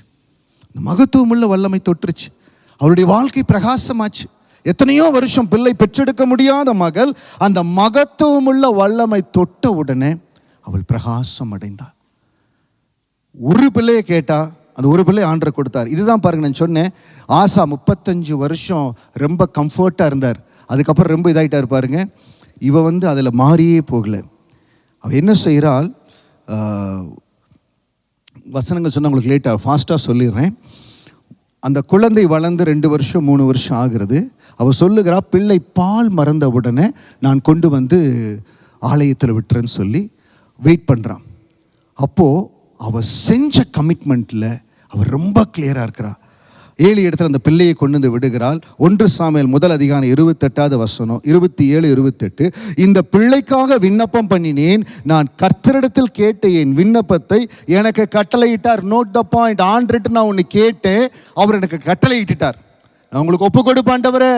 அந்த மகத்துவம் உள்ள வல்லமை தொற்றுச்சு. அவளுடைய வாழ்க்கை பிரகாசமாச்சு. எத்தனையோ வருஷம் பிள்ளை பெற்றெடுக்க முடியாத மகள் அந்த மகத்துவம் உள்ள வல்லமை தொட்ட உடனே அவள் பிரகாசம் அடைந்தாள். ஒரு பிள்ளையை கேட்டா அந்த ஒரு பிள்ளை ஆண்டவர் கொடுத்தார். இதுதான் பாருங்க, நான் சொன்னேன், ஆசா 35 வருஷம் ரொம்ப கம்ஃபர்ட்டாக இருந்தார். அதுக்கப்புறம் ரொம்ப இதாகிட்டார் பாருங்க. இவ வந்து அதில் மாறியே போகலை. அவள் என்ன செய்கிறாள், வசனங்கள் சொன்னால் உங்களுக்கு லேட்டாக ஃபாஸ்ட்டாக சொல்லிடுறேன். அந்த குழந்தை வளர்ந்து 2 வருஷம் 3 வருஷம் ஆகிறது. அவள் சொல்லுகிறா, பிள்ளை பால் மறந்த உடனே நான் கொண்டு வந்து ஆலயத்தில் விட்டுறேன்னு சொல்லி வெயிட் பண்ணுறான். அப்போது அவள் செஞ்ச கமிட்மெண்ட்டில் அவள் ரொம்ப கிளியராக இருக்கிறா. ஏலி இடத்துல அந்த பிள்ளையை கொண்டு வந்து விடுகிறாள். 1 சாமுவேல் 1:28 வசனம் 27, 28. இந்த பிள்ளைக்காக விண்ணப்பம் பண்ணினேன், நான் கர்த்தரிடத்தில் கேட்ட என் விண்ணப்பத்தை எனக்கு கட்டளையிட்டார். Note the point. ஆண்டவர்கிட்ட நான் ஒன்று கேட்டேன், அவர் எனக்கு கட்டளையிட்டார். நான் உங்களுக்கு ஒப்பு கொடுப்பாண்டவரே,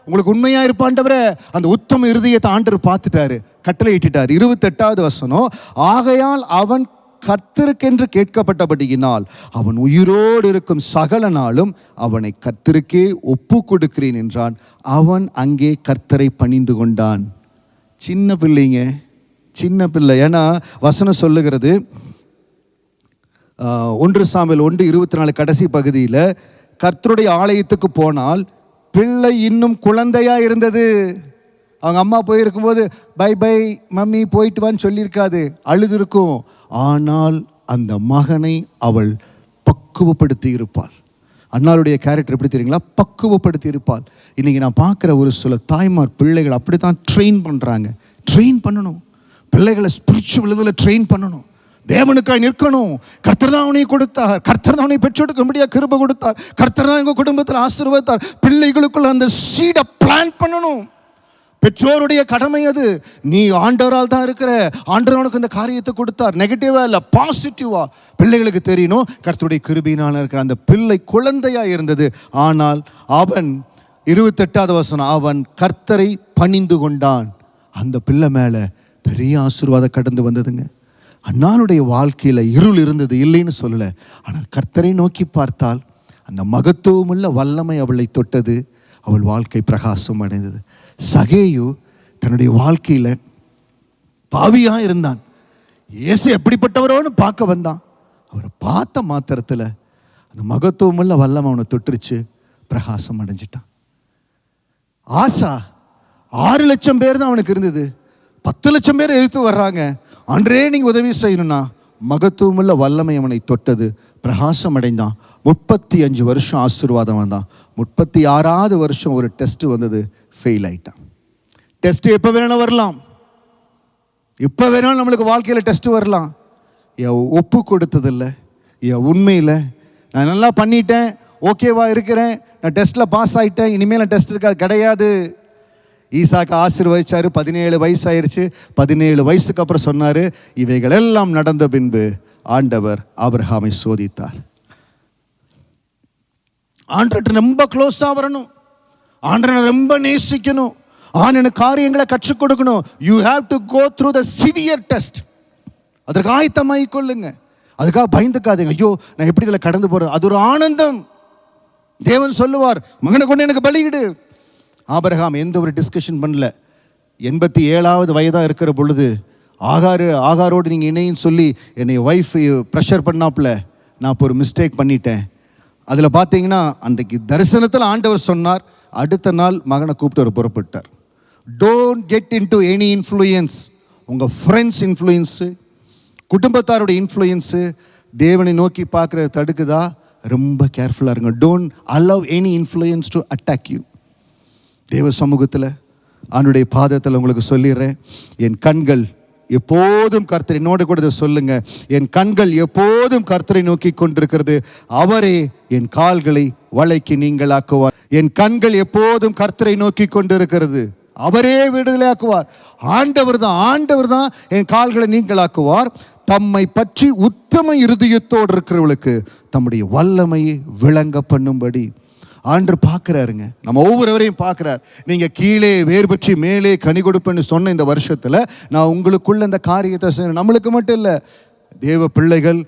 உங்களுக்கு உண்மையாக இருப்பாண்டவரே. அந்த உத்தம இருதயத்தை ஆண்டவர் பார்த்துட்டாரு, கட்டளையிட்டார். 28 வசனம், ஆகையால் அவன் கர்த்தருக்கென்று கேட்கப்பட்டபடியினால் அவன் உயிரோடு இருக்கும் சகல நாளும் அவனை கர்த்தருக்கே ஒப்பு கொடுக்கிறேன் என்றான். அவன் அங்கே கர்த்தரை பணிந்து கொண்டான். சின்ன பிள்ளைங்க, சின்ன பிள்ளை. ஏன்னா வசனம் சொல்லுகிறது 1 சாமுவேல் 1:24 கடைசி பகுதியில், கர்த்தருடைய ஆலயத்துக்கு போனால் பிள்ளை இன்னும் குழந்தையா இருந்தது. அவங்க அம்மா போயிருக்கும்போது பை பை மம்மி போயிட்டு வான்னு சொல்லியிருக்காது, அழுது இருக்கும். ஆனால் அந்த மகனை அவள் பக்குவப்படுத்தி இருப்பாள். அண்ணாளுடைய கேரக்டர் எப்படி தெரியுங்களா? பக்குவப்படுத்தி இருப்பாள். இன்னைக்கு நான் பார்க்குற ஒரு சில தாய்மார் பிள்ளைகள் அப்படி தான் ட்ரெயின் பண்ணுறாங்க. ட்ரெயின் பண்ணணும், பிள்ளைகளை ஸ்பிரிச்சுவல் இதில் ட்ரெயின் பண்ணணும். தேவனுக்காய் நிற்கணும். கர்த்தர் தான் அவனை கொடுத்தார், கர்த்தர் தான் அவனை பெற்றெடுக்க முடியாது கிருபை கொடுத்தார், கர்த்தர் தான் எங்கள் குடும்பத்தில் ஆசீர்வதித்தார். பிள்ளைகளுக்குள்ள அந்த சீடை பிளான் பண்ணணும். பெற்றோருடைய கடமை அது. நீ ஆண்டவரால் தான் இருக்கிற, ஆண்டவர் உனக்கு இந்த காரியத்தை கொடுத்தார். நெகட்டிவா இல்லை, பாசிட்டிவா பிள்ளைகளுக்கு தெரியணும் கர்த்தருடைய கிருபையினால் இருக்கிற. அந்த பிள்ளை குழந்தையா இருந்தது. ஆனால் அவன் 28வது வசனம், அவன் கர்த்தரை பணிந்து கொண்டான். அந்த பிள்ளை மேல பெரிய ஆசீர்வாதம் கடந்து வந்ததுங்க. அண்ணாளுடைய வாழ்க்கையில இருள் இருந்தது, இல்லைன்னு சொல்லல. ஆனால் கர்த்தரை நோக்கி பார்த்தால் அந்த மகத்துவமுள்ள வல்லமை அவளை தொட்டது. அவள் வாழ்க்கை பிரகாசம் அடைந்தது. சகேயு தன்னுடைய வாழ்க்கையில பாவியா இருந்தான். இயேசு எப்படிப்பட்டவரோன்னு பார்க்க வந்தான். அவரை பார்த்த மாத்திரத்தில் அந்த மகத்துவமுள்ள வல்லமை அவனை தொட்டுருச்சு, பிரகாசம் அடைஞ்சிட்டான். ஆசா 6 லட்சம் பேர் தான் அவனுக்கு இருந்தது. 10 லட்சம் பேர் எதிர்த்து வர்றாங்க. அன்றே நீங்க உதவி செய்யணும்னா மகத்துவமுள்ள வல்லமை அவனை தொட்டது, பிரகாசம் அடைந்தான். 35 வருஷம் ஆசீர்வாதம் வந்தான். 36வது வருஷம் ஒரு டெஸ்ட் வந்தது, ஃபெயில் ஆயிட்டான். டெஸ்ட் எப்போ வேணாலும் வரலாம், எப்போ வேணாலும் நம்மளுக்கு வாழ்க்கையில் டெஸ்ட் வரலாம். என் ஒப்பு கொடுத்ததில்லை, என் உண்மையில் நான் நல்லா பண்ணிட்டேன், ஓகேவா இருக்கிறேன், நான் டெஸ்ட்டில் பாஸ் ஆகிட்டேன், இனிமேல் நான் டெஸ்ட் இருக்காது, கிடையாது. ஈசாக்கு ஆசீர்வதிச்சாரு, 17 வயசு ஆயிடுச்சு. 17 வயசுக்கு அப்புறம் சொன்னாரு, இவைகள் எல்லாம் நடந்த பின்பு ஆண்டவர் ஆபிரகாமை சோதித்தார். ஆண்டவர்கிட்ட ரொம்ப க்ளோஸா வரணும், ஆண்டவரை ரொம்ப நேசிக்கணும், ஆண்டவருக்கு காரியங்களை கற்றுக் கொடுக்கணும். You have to go through the severe test. அதற்கு ஆயத்தமாகி கொள்ளுங்க. அதுக்காக பயந்துக்காதீங்க, ஐயோ நான் எப்படி இதில் கடந்து போறது. அது ஒரு ஆனந்தம். தேவன் சொல்லுவார், மகனை கொண்டு எனக்கு பலியிடு. ஆபிரகாம் எந்த ஒரு டிஸ்கஷன் பண்ணல. 87வது வயதாக இருக்கிற பொழுது ஆகாரோடு நீங்கள் இணைன்னு சொல்லி என்னை ஒய்ஃப் ப்ரெஷர் பண்ணாப்புல, நான் இப்போ ஒரு மிஸ்டேக் பண்ணிட்டேன். அதில் பார்த்தீங்கன்னா அன்றைக்கு தரிசனத்தில் ஆண்டவர் சொன்னார், அடுத்த நாள் மகனை கூப்பிட்டு அவர் புறப்பட்டார். Don't get in to any influence. உங்கள் ஃப்ரெண்ட்ஸ் இன்ஃப்ளூயன்ஸு, குடும்பத்தாருடைய இன்ஃப்ளூயன்ஸு தேவனை நோக்கி பார்க்குறத தடுக்குதா? ரொம்ப கேர்ஃபுல்லாக இருங்க. Don't allow any influence to attack you. தேவ சமூகத்தில் அவனுடைய பாதத்தில் உங்களுக்கு சொல்லிடுறேன், என் கண்கள் எப்போதும் கர்த்தரை, என்னோட கூட சொல்லுங்க, என் கண்கள் எப்போதும் கர்த்தரை நோக்கி கொண்டிருக்கிறது, அவரே என் கால்களை வளைக்கு நீங்களாக்குவார். என் கண்கள் எப்போதும் கர்த்தரை நோக்கி கொண்டிருக்கிறது, அவரே விடுதலையாக்குவார். ஆண்டவர் தான் என் கால்களை நீங்களாக்குவார். தம்மை பற்றி உத்தம இருதயத்தோடு இருக்கிறவர்களுக்கு தம்முடைய வல்லமையை விளங்க பண்ணும்படி ஆண்டவர் பார்க்குறாருங்க. நம்ம ஒவ்வொருவரையும் பார்க்குறார். நீங்கள் கீழே வேர் பற்றி மேலே கனி கொடுப்பேன்னு சொன்ன இந்த வருஷத்தில் நான் உங்களுக்குள்ள இந்த காரியத்தை செய்யணும். நம்மளுக்கு மட்டும் இல்லை, தேவ பிள்ளைகள்,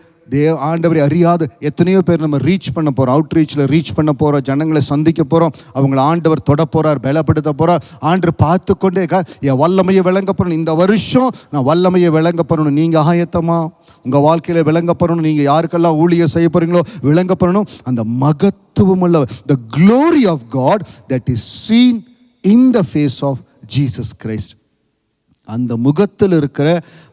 ஆண்டவரை அறியாத எத்தனையோ பேர் நம்ம ரீச் பண்ண போகிறோம். அவுட் ரீச்சில் ரீச் பண்ண போகிறோம், ஜனங்களை சந்திக்க போகிறோம், அவங்கள ஆண்டவர் தொட போகிறார், பலப்படுத்த போகிறார். ஆண்டவர் பார்த்து கொண்டே என் வல்லமையை விளங்கப்படணும். இந்த வருஷம் நான் வல்லமையை விளங்கப்படணும். நீங்கள் ஆயத்தமா? உங்கள் வாழ்க்கையில் விளங்கப்படணும். நீங்கள் யாருக்கெல்லாம் ஊழியம் செய்ய போகிறீங்களோ விளங்கப்படணும். அந்த மகத்துவமுள்ள the glory of God that is seen in the face of Jesus Christ. அந்த முகத்தில் இருக்கிற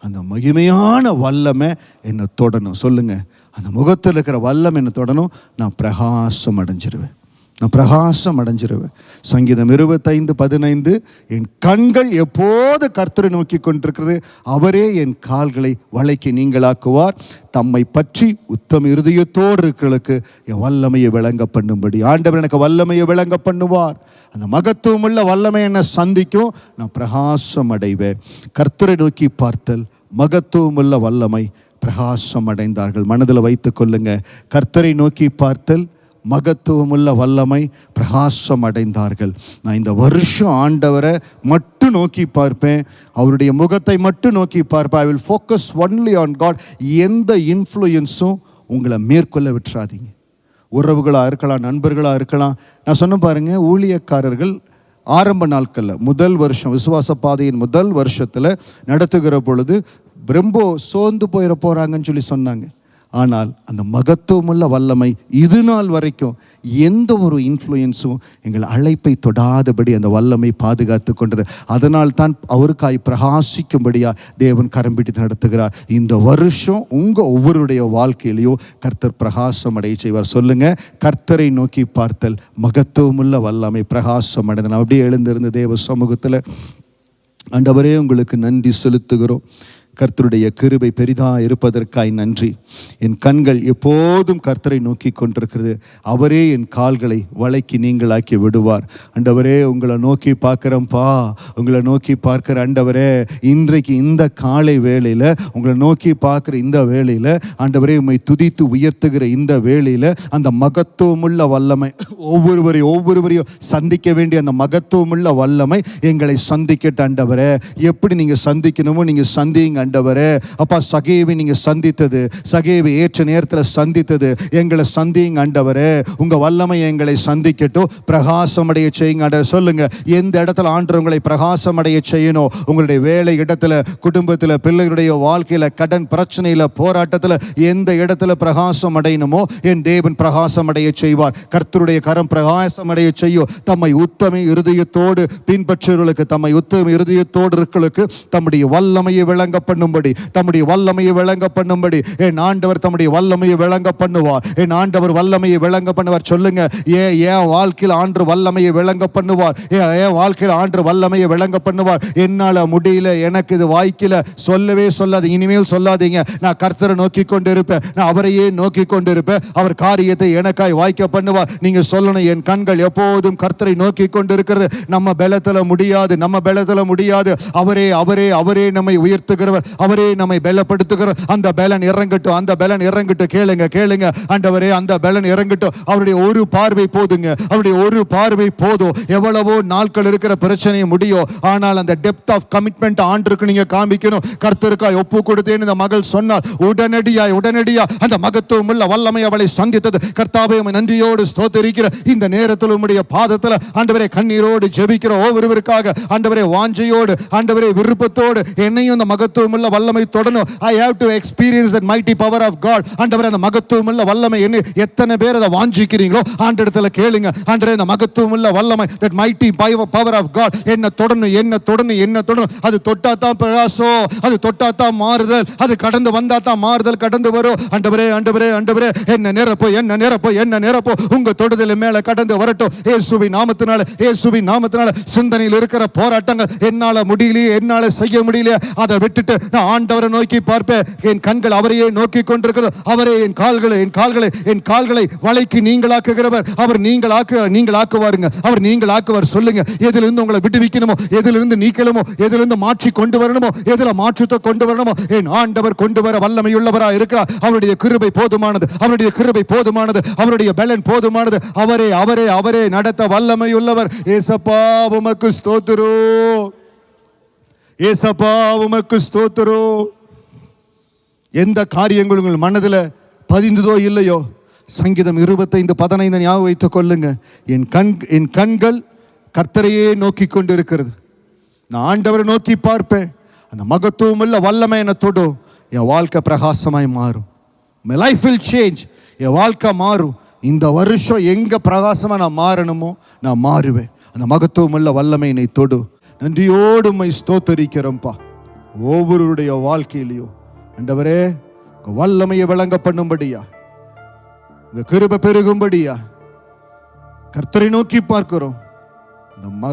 அந்த மகிமையான வல்லமை என்னை தொடணும். சொல்லுங்க, அந்த முகத்தில் இருக்கிற வல்லமை என்னை தொடணும். நான் பிரகாசம் அடைஞ்சிருவேன், நான் பிரகாசம் அடைஞ்சிருவேன். சங்கீதம் 25:15, என் கண்கள் எப்போது கர்த்தரை நோக்கி கொண்டிருக்கிறது, அவரே என் கால்களை வளைக்கி நீங்களாக்குவார். தம்மை பற்றி உத்தம இருதயத்தோடு இருக்கிறவர்களுக்கு என் வல்லமையை விளங்க பண்ணும்படி ஆண்டவர் எனக்கு வல்லமையை விளங்க பண்ணுவார். அந்த மகத்துவமுள்ள வல்லமை என்னை சந்திக்கும், நான் பிரகாசம் அடைவேன். கர்த்தரை நோக்கி பார்த்தல், மகத்துவமுள்ள வல்லமை, பிரகாசம் அடைந்தார்கள். மனதில் வைத்து கொள்ளுங்க, கர்த்தரை நோக்கி பார்த்தல், மகத்துவமுள்ள வல்லமை, பிரகாசம் அடைந்தார்கள். நான் இந்த வருஷம் ஆண்டவரை மட்டும் நோக்கி பார்ப்பேன், அவருடைய முகத்தை மட்டும் நோக்கி பார்ப்பேன். I will focus only on God. எந்த இன்ஃப்ளூயன்ஸும் உங்களை மேற்கொள்ள விட்டுறாதீங்க. உறவுகளாக இருக்கலாம், நண்பர்களாக இருக்கலாம். நான் சொன்ன பாருங்க, ஊழியக்காரர்கள் ஆரம்ப நாட்களில் முதல் வருஷம் விசுவாச பாதையின் முதல் வருஷத்தில் நடத்துகிற பொழுது ரொம்ப சோர்ந்து போயிட போகிறாங்கன்னு சொல்லி சொன்னாங்க. ஆனால் அந்த மகத்துவமுள்ள வல்லமை இது நாள் வரைக்கும் எந்த ஒரு இன்ஃப்ளூயன்ஸும் எங்கள் அழைப்பை தொடாதபடி அந்த வல்லமை பாதுகாத்து கொண்டது. அதனால் தான் அவருக்காய் பிரகாசிக்கும்படியா தேவன் கரம் பிடித்து நடத்துகிறார். இந்த வருஷம் ஒவ்வொருடைய வாழ்க்கையிலையும் கர்த்தர் பிரகாசம் அடைய செய்வார். சொல்லுங்க, கர்த்தரை நோக்கி பார்த்தல் மகத்துவமுள்ள வல்லமை பிரகாசம் அடைந்தது. அப்படியே எழுந்திருந்த தேவ சமூகத்தில் ஆண்டவரே உங்களுக்கு நன்றி செலுத்துகிறோம். கர்த்தருடைய கிருபை பெரிதாக இருப்பதற்காய் நன்றி. என் கண்கள் எப்போதும் கர்த்தரை நோக்கி கொண்டிருக்கிறது. அவரே என் கால்களை வளைக்கி நீங்களாக்கி விடுவார். ஆண்டவரே உங்களை நோக்கி பார்க்குறேன்ப்பா, உங்களை நோக்கி பார்க்குற ஆண்டவரே, இன்றைக்கு இந்த காலை வேளையில் உங்களை நோக்கி பார்க்குற இந்த வேளையில் ஆண்டவரே உம்மை துதித்து உயர்த்துகிற இந்த வேளையில் அந்த மகத்துவமுள்ள வல்லமை ஒவ்வொருவரையும் சந்திக்க வேண்டிய அந்த மகத்துவமுள்ள வல்லமை எங்களை சந்திக்கட்ட ஆண்டவரே. எப்படி நீங்கள் சந்திக்கணுமோ நீங்கள் சந்திங்க ஆண்டவரே. அப்பா, சகேவை நீங்க சந்தித்தது, சகேவை ஏற்ற நேரத்தில் சந்தித்தது, எங்களை சந்திங்க ஆண்டவரே. உங்க வல்லமை எங்களை சந்திக்கட்டும், பிரகாசம் அடைய செய்யுங்க ஆண்டவரே. சொல்லுங்க, எந்த இடத்துல ஆண்டவங்களை பிரகாசம் அடைய செய்யணும்? உங்களுடைய வேலை இடத்துல, குடும்பத்தில், பிள்ளைகளுடைய வாழ்க்கையில, கடன் பிரச்சனையில, போராட்டத்தில் எந்த இடத்துல பிரகாசம் அடையணுமோ என் தேவன் பிரகாசம் அடைய செய்வார். கர்த்தருடைய கரம் பிரகாசம் அடைய செய்யும். தம்மை உத்தம இருதயத்தோடு பின்பற்றுவர்களுக்கு, தம்மை உத்தம இருதயத்தோடு இருக்கிறவர்களுக்கு தம்முடைய வல்லமையை விளங்க பண்ணும்படி, தம்முடைய வல்லமையை விளங்க பண்ணும்படி என் ஆண்டவர் தம்முடைய வல்லமையை விளங்க பண்ணுவார். என் ஆண்டவர் வல்லமையை விளங்க பண்ணுவார். சொல்லுங்க, ஏன் வாழ்க்கையில் ஆண்டு வல்லமையை விளங்க பண்ணுவார். ஏன் வாழ்க்கையில் ஆண்டு வல்லமையை விளங்க பண்ணுவார். என்னால முடியல, எனக்கு இது வாய்க்கல, சொல்லவே சொல்லாதீங்க. இனிமேல் சொல்லாதீங்க, நான் கர்த்தரை நோக்கி கொண்டு இருப்பேன், நான் அவரையே நோக்கி கொண்டு இருப்பேன், அவர் காரியத்தை எனக்காய் வாய்க்க பண்ணுவார். நீங்க சொல்லணும், என் கண்கள் எப்போதும் கர்த்தரை நோக்கி கொண்டு இருக்கிறது. நம்ம பலத்துல முடியாது, நம்ம பலத்துல முடியாது. அவரே அவரே அவரே நம்மை உயர்த்துகிறவர், அவரே நம்மை பலப்படுத்துகிறார். அந்த பலன் இறங்கட்டும், அந்த பலன் இறங்கட்டும். கேளுங்க ஆண்டவரே, அந்த பலன் இறங்கட்டும். அவருடைய ஒரு பார்வை போதுங்க, அவருடைய ஒரு பார்வை போதும். எவ்வளவோ நாட்கள் இருக்கிற பிரச்சனை முடியும், ஆனால் அந்த டெப்த் ஆஃப் கமிட்மெண்ட் ஆண்டருக்கு நீங்க காமிக்கணும். கர்த்தருக்காய் ஒப்பு கொடுத்தேன் இந்த மகள் சொன்னார். உடனடியாய் அந்த மகத்துவம் உள்ள வல்லமை அவளை சந்தித்தது. கர்த்தாவே உம்மை நன்றியோடு ஸ்தோத்திரிக்கிற இந்த நேரத்தில் உம்முடைய பாதத்தில் ஆண்டவரே கண்ணீரோடு ஜெபிக்கிற ஒவ்வொருவருக்காக ஆண்டவரே வாஞ்சையோடு, ஆண்டவரே விருப்பத்தோடு என்னையும் அந்த மகத்துவம் உள்ள வல்லமை தொடணும். I have to experience that mighty power of God. ஆண்டவரே, அந்த மகத்துவம் உள்ள வல்லமை என்ன, எத்தனை பேர் அதை வாஞ்சிக்கிறீங்களோ ஆண்டவரிடத்துல கேளுங்க. ஆண்டவரே, அந்த மகத்துவம் உள்ள வல்லமை, that mighty power of God என்ன தொடணும். அது தொட்டா தான் பிரகாசம், அது தொட்டா தான் மாறுதல், அது கடந்து வந்தா தான் மாறுதல் கடந்து வரும். ஆண்டவரே என்ன நிரப்போ உங்க தொடுதல் மேல கடந்து வரட்டும். இயேசுவின் நாமத்தினால சிந்தனையில் இருக்கிற போராட்டங்கள் என்னால முடியலையே, என்னால செய்ய முடியலையே, அதை விட்டுட்டு நான் ஆண்டவரை நோக்கி பார்ப்பேன். என் கண்கள் அவரையே நோக்கி கொண்டிருக்கிறது. அவரே என் கால்களை வளைக்கு நீங்களாக்குகிறவர். அவர் நீங்களாக்குவாருங்க. அவர் நீங்களாக்குவார். சொல்லுங்க, எதிலிருந்து உங்களை விடுவிக்கணுமோ, எதிலிருந்து நீக்கணுமோ, எதிலிருந்து மாற்றி கொண்டு வரணுமோ, எதில மாற்றத்தை கொண்டு வரணுமோ என் ஆண்டவர் கொண்டு வர வல்லமையுள்ளவராக இருக்கிறார். அவருடைய கிருபை போதுமானது, அவருடைய பலன் போதுமானது. அவரே நடத்த வல்லமையுள்ளவர். ஏசப்பா உமக்கு ஸ்தோத்திரம், ஏசப்பா உமக்கு ஸ்தோத்திரம். எந்த காரியங்கள் உங்கள் மனதில் பதிந்ததோ இல்லையோ, சங்கீதம் 25:15 ஞாபகம் வைத்துக் கொள்ளுங்க. என் கண்கள் கர்த்தரையே நோக்கி கொண்டு இருக்கிறது. நான் ஆண்டவரை நோக்கி பார்ப்பேன். அந்த மகத்துவம் உள்ள வல்லமை என்னை தொடும். என் வாழ்க்கை பிரகாசமாய் மாறும். My life will change. என் வாழ்க்கை மாறும். இந்த வருஷம் எங்க பிரகாசமா நான் மாறணுமோ நான் மாறுவேன். அந்த மகத்துவம் உள்ள வல்லமை என்னை தொடும். நன்றியோடு உம்மை ஸ்தோத்திரிக்கிறோம்ப்பா. ஒவ்வொருடைய வாழ்க்கையிலையும் ஆண்டவரே உங்க வல்லமையை விளங்க பண்ணும்படியா, உங்க கிருபை பெருகும்படியா கர்த்தரை நோக்கி பார்க்கிறோம்.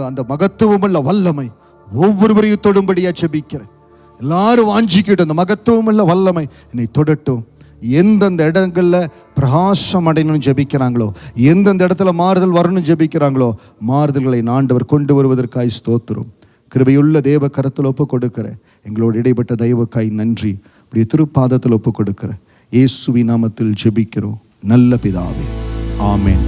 அந்த மகத்துவம் உள்ள வல்லமை ஒவ்வொருவரையும் தொடும்படியா ஜெபிக்கிறேன். எல்லாரும் வாஞ்சிக்கிட்டு அந்த மகத்துவம் உள்ள வல்லமை என்னை தொடட்டும். எந்தெந்த இடங்கள்ல பிரகாசம் அடையணும்னு ஜெபிக்கிறாங்களோ, எந்தெந்த இடத்துல மாறுதல் வரணும்னு ஜெபிக்கிறாங்களோ, மாறுதல்களை ஆண்டவர் கொண்டு வருவதற்காய் ஸ்தோத்திரம். கிருபையுள்ள தேவ கரத்தில் ஒப்பு கொடுக்கிறேன். எங்களோடு இடைப்பட்ட தெய்வக்காய் நன்றி. இப்படி திருப்பாதத்தில் ஒப்பு கொடுக்கிறேன். இயேசுவின் நாமத்தில் ஜெபிக்கிறோம் நல்ல பிதாவே. ஆமென்.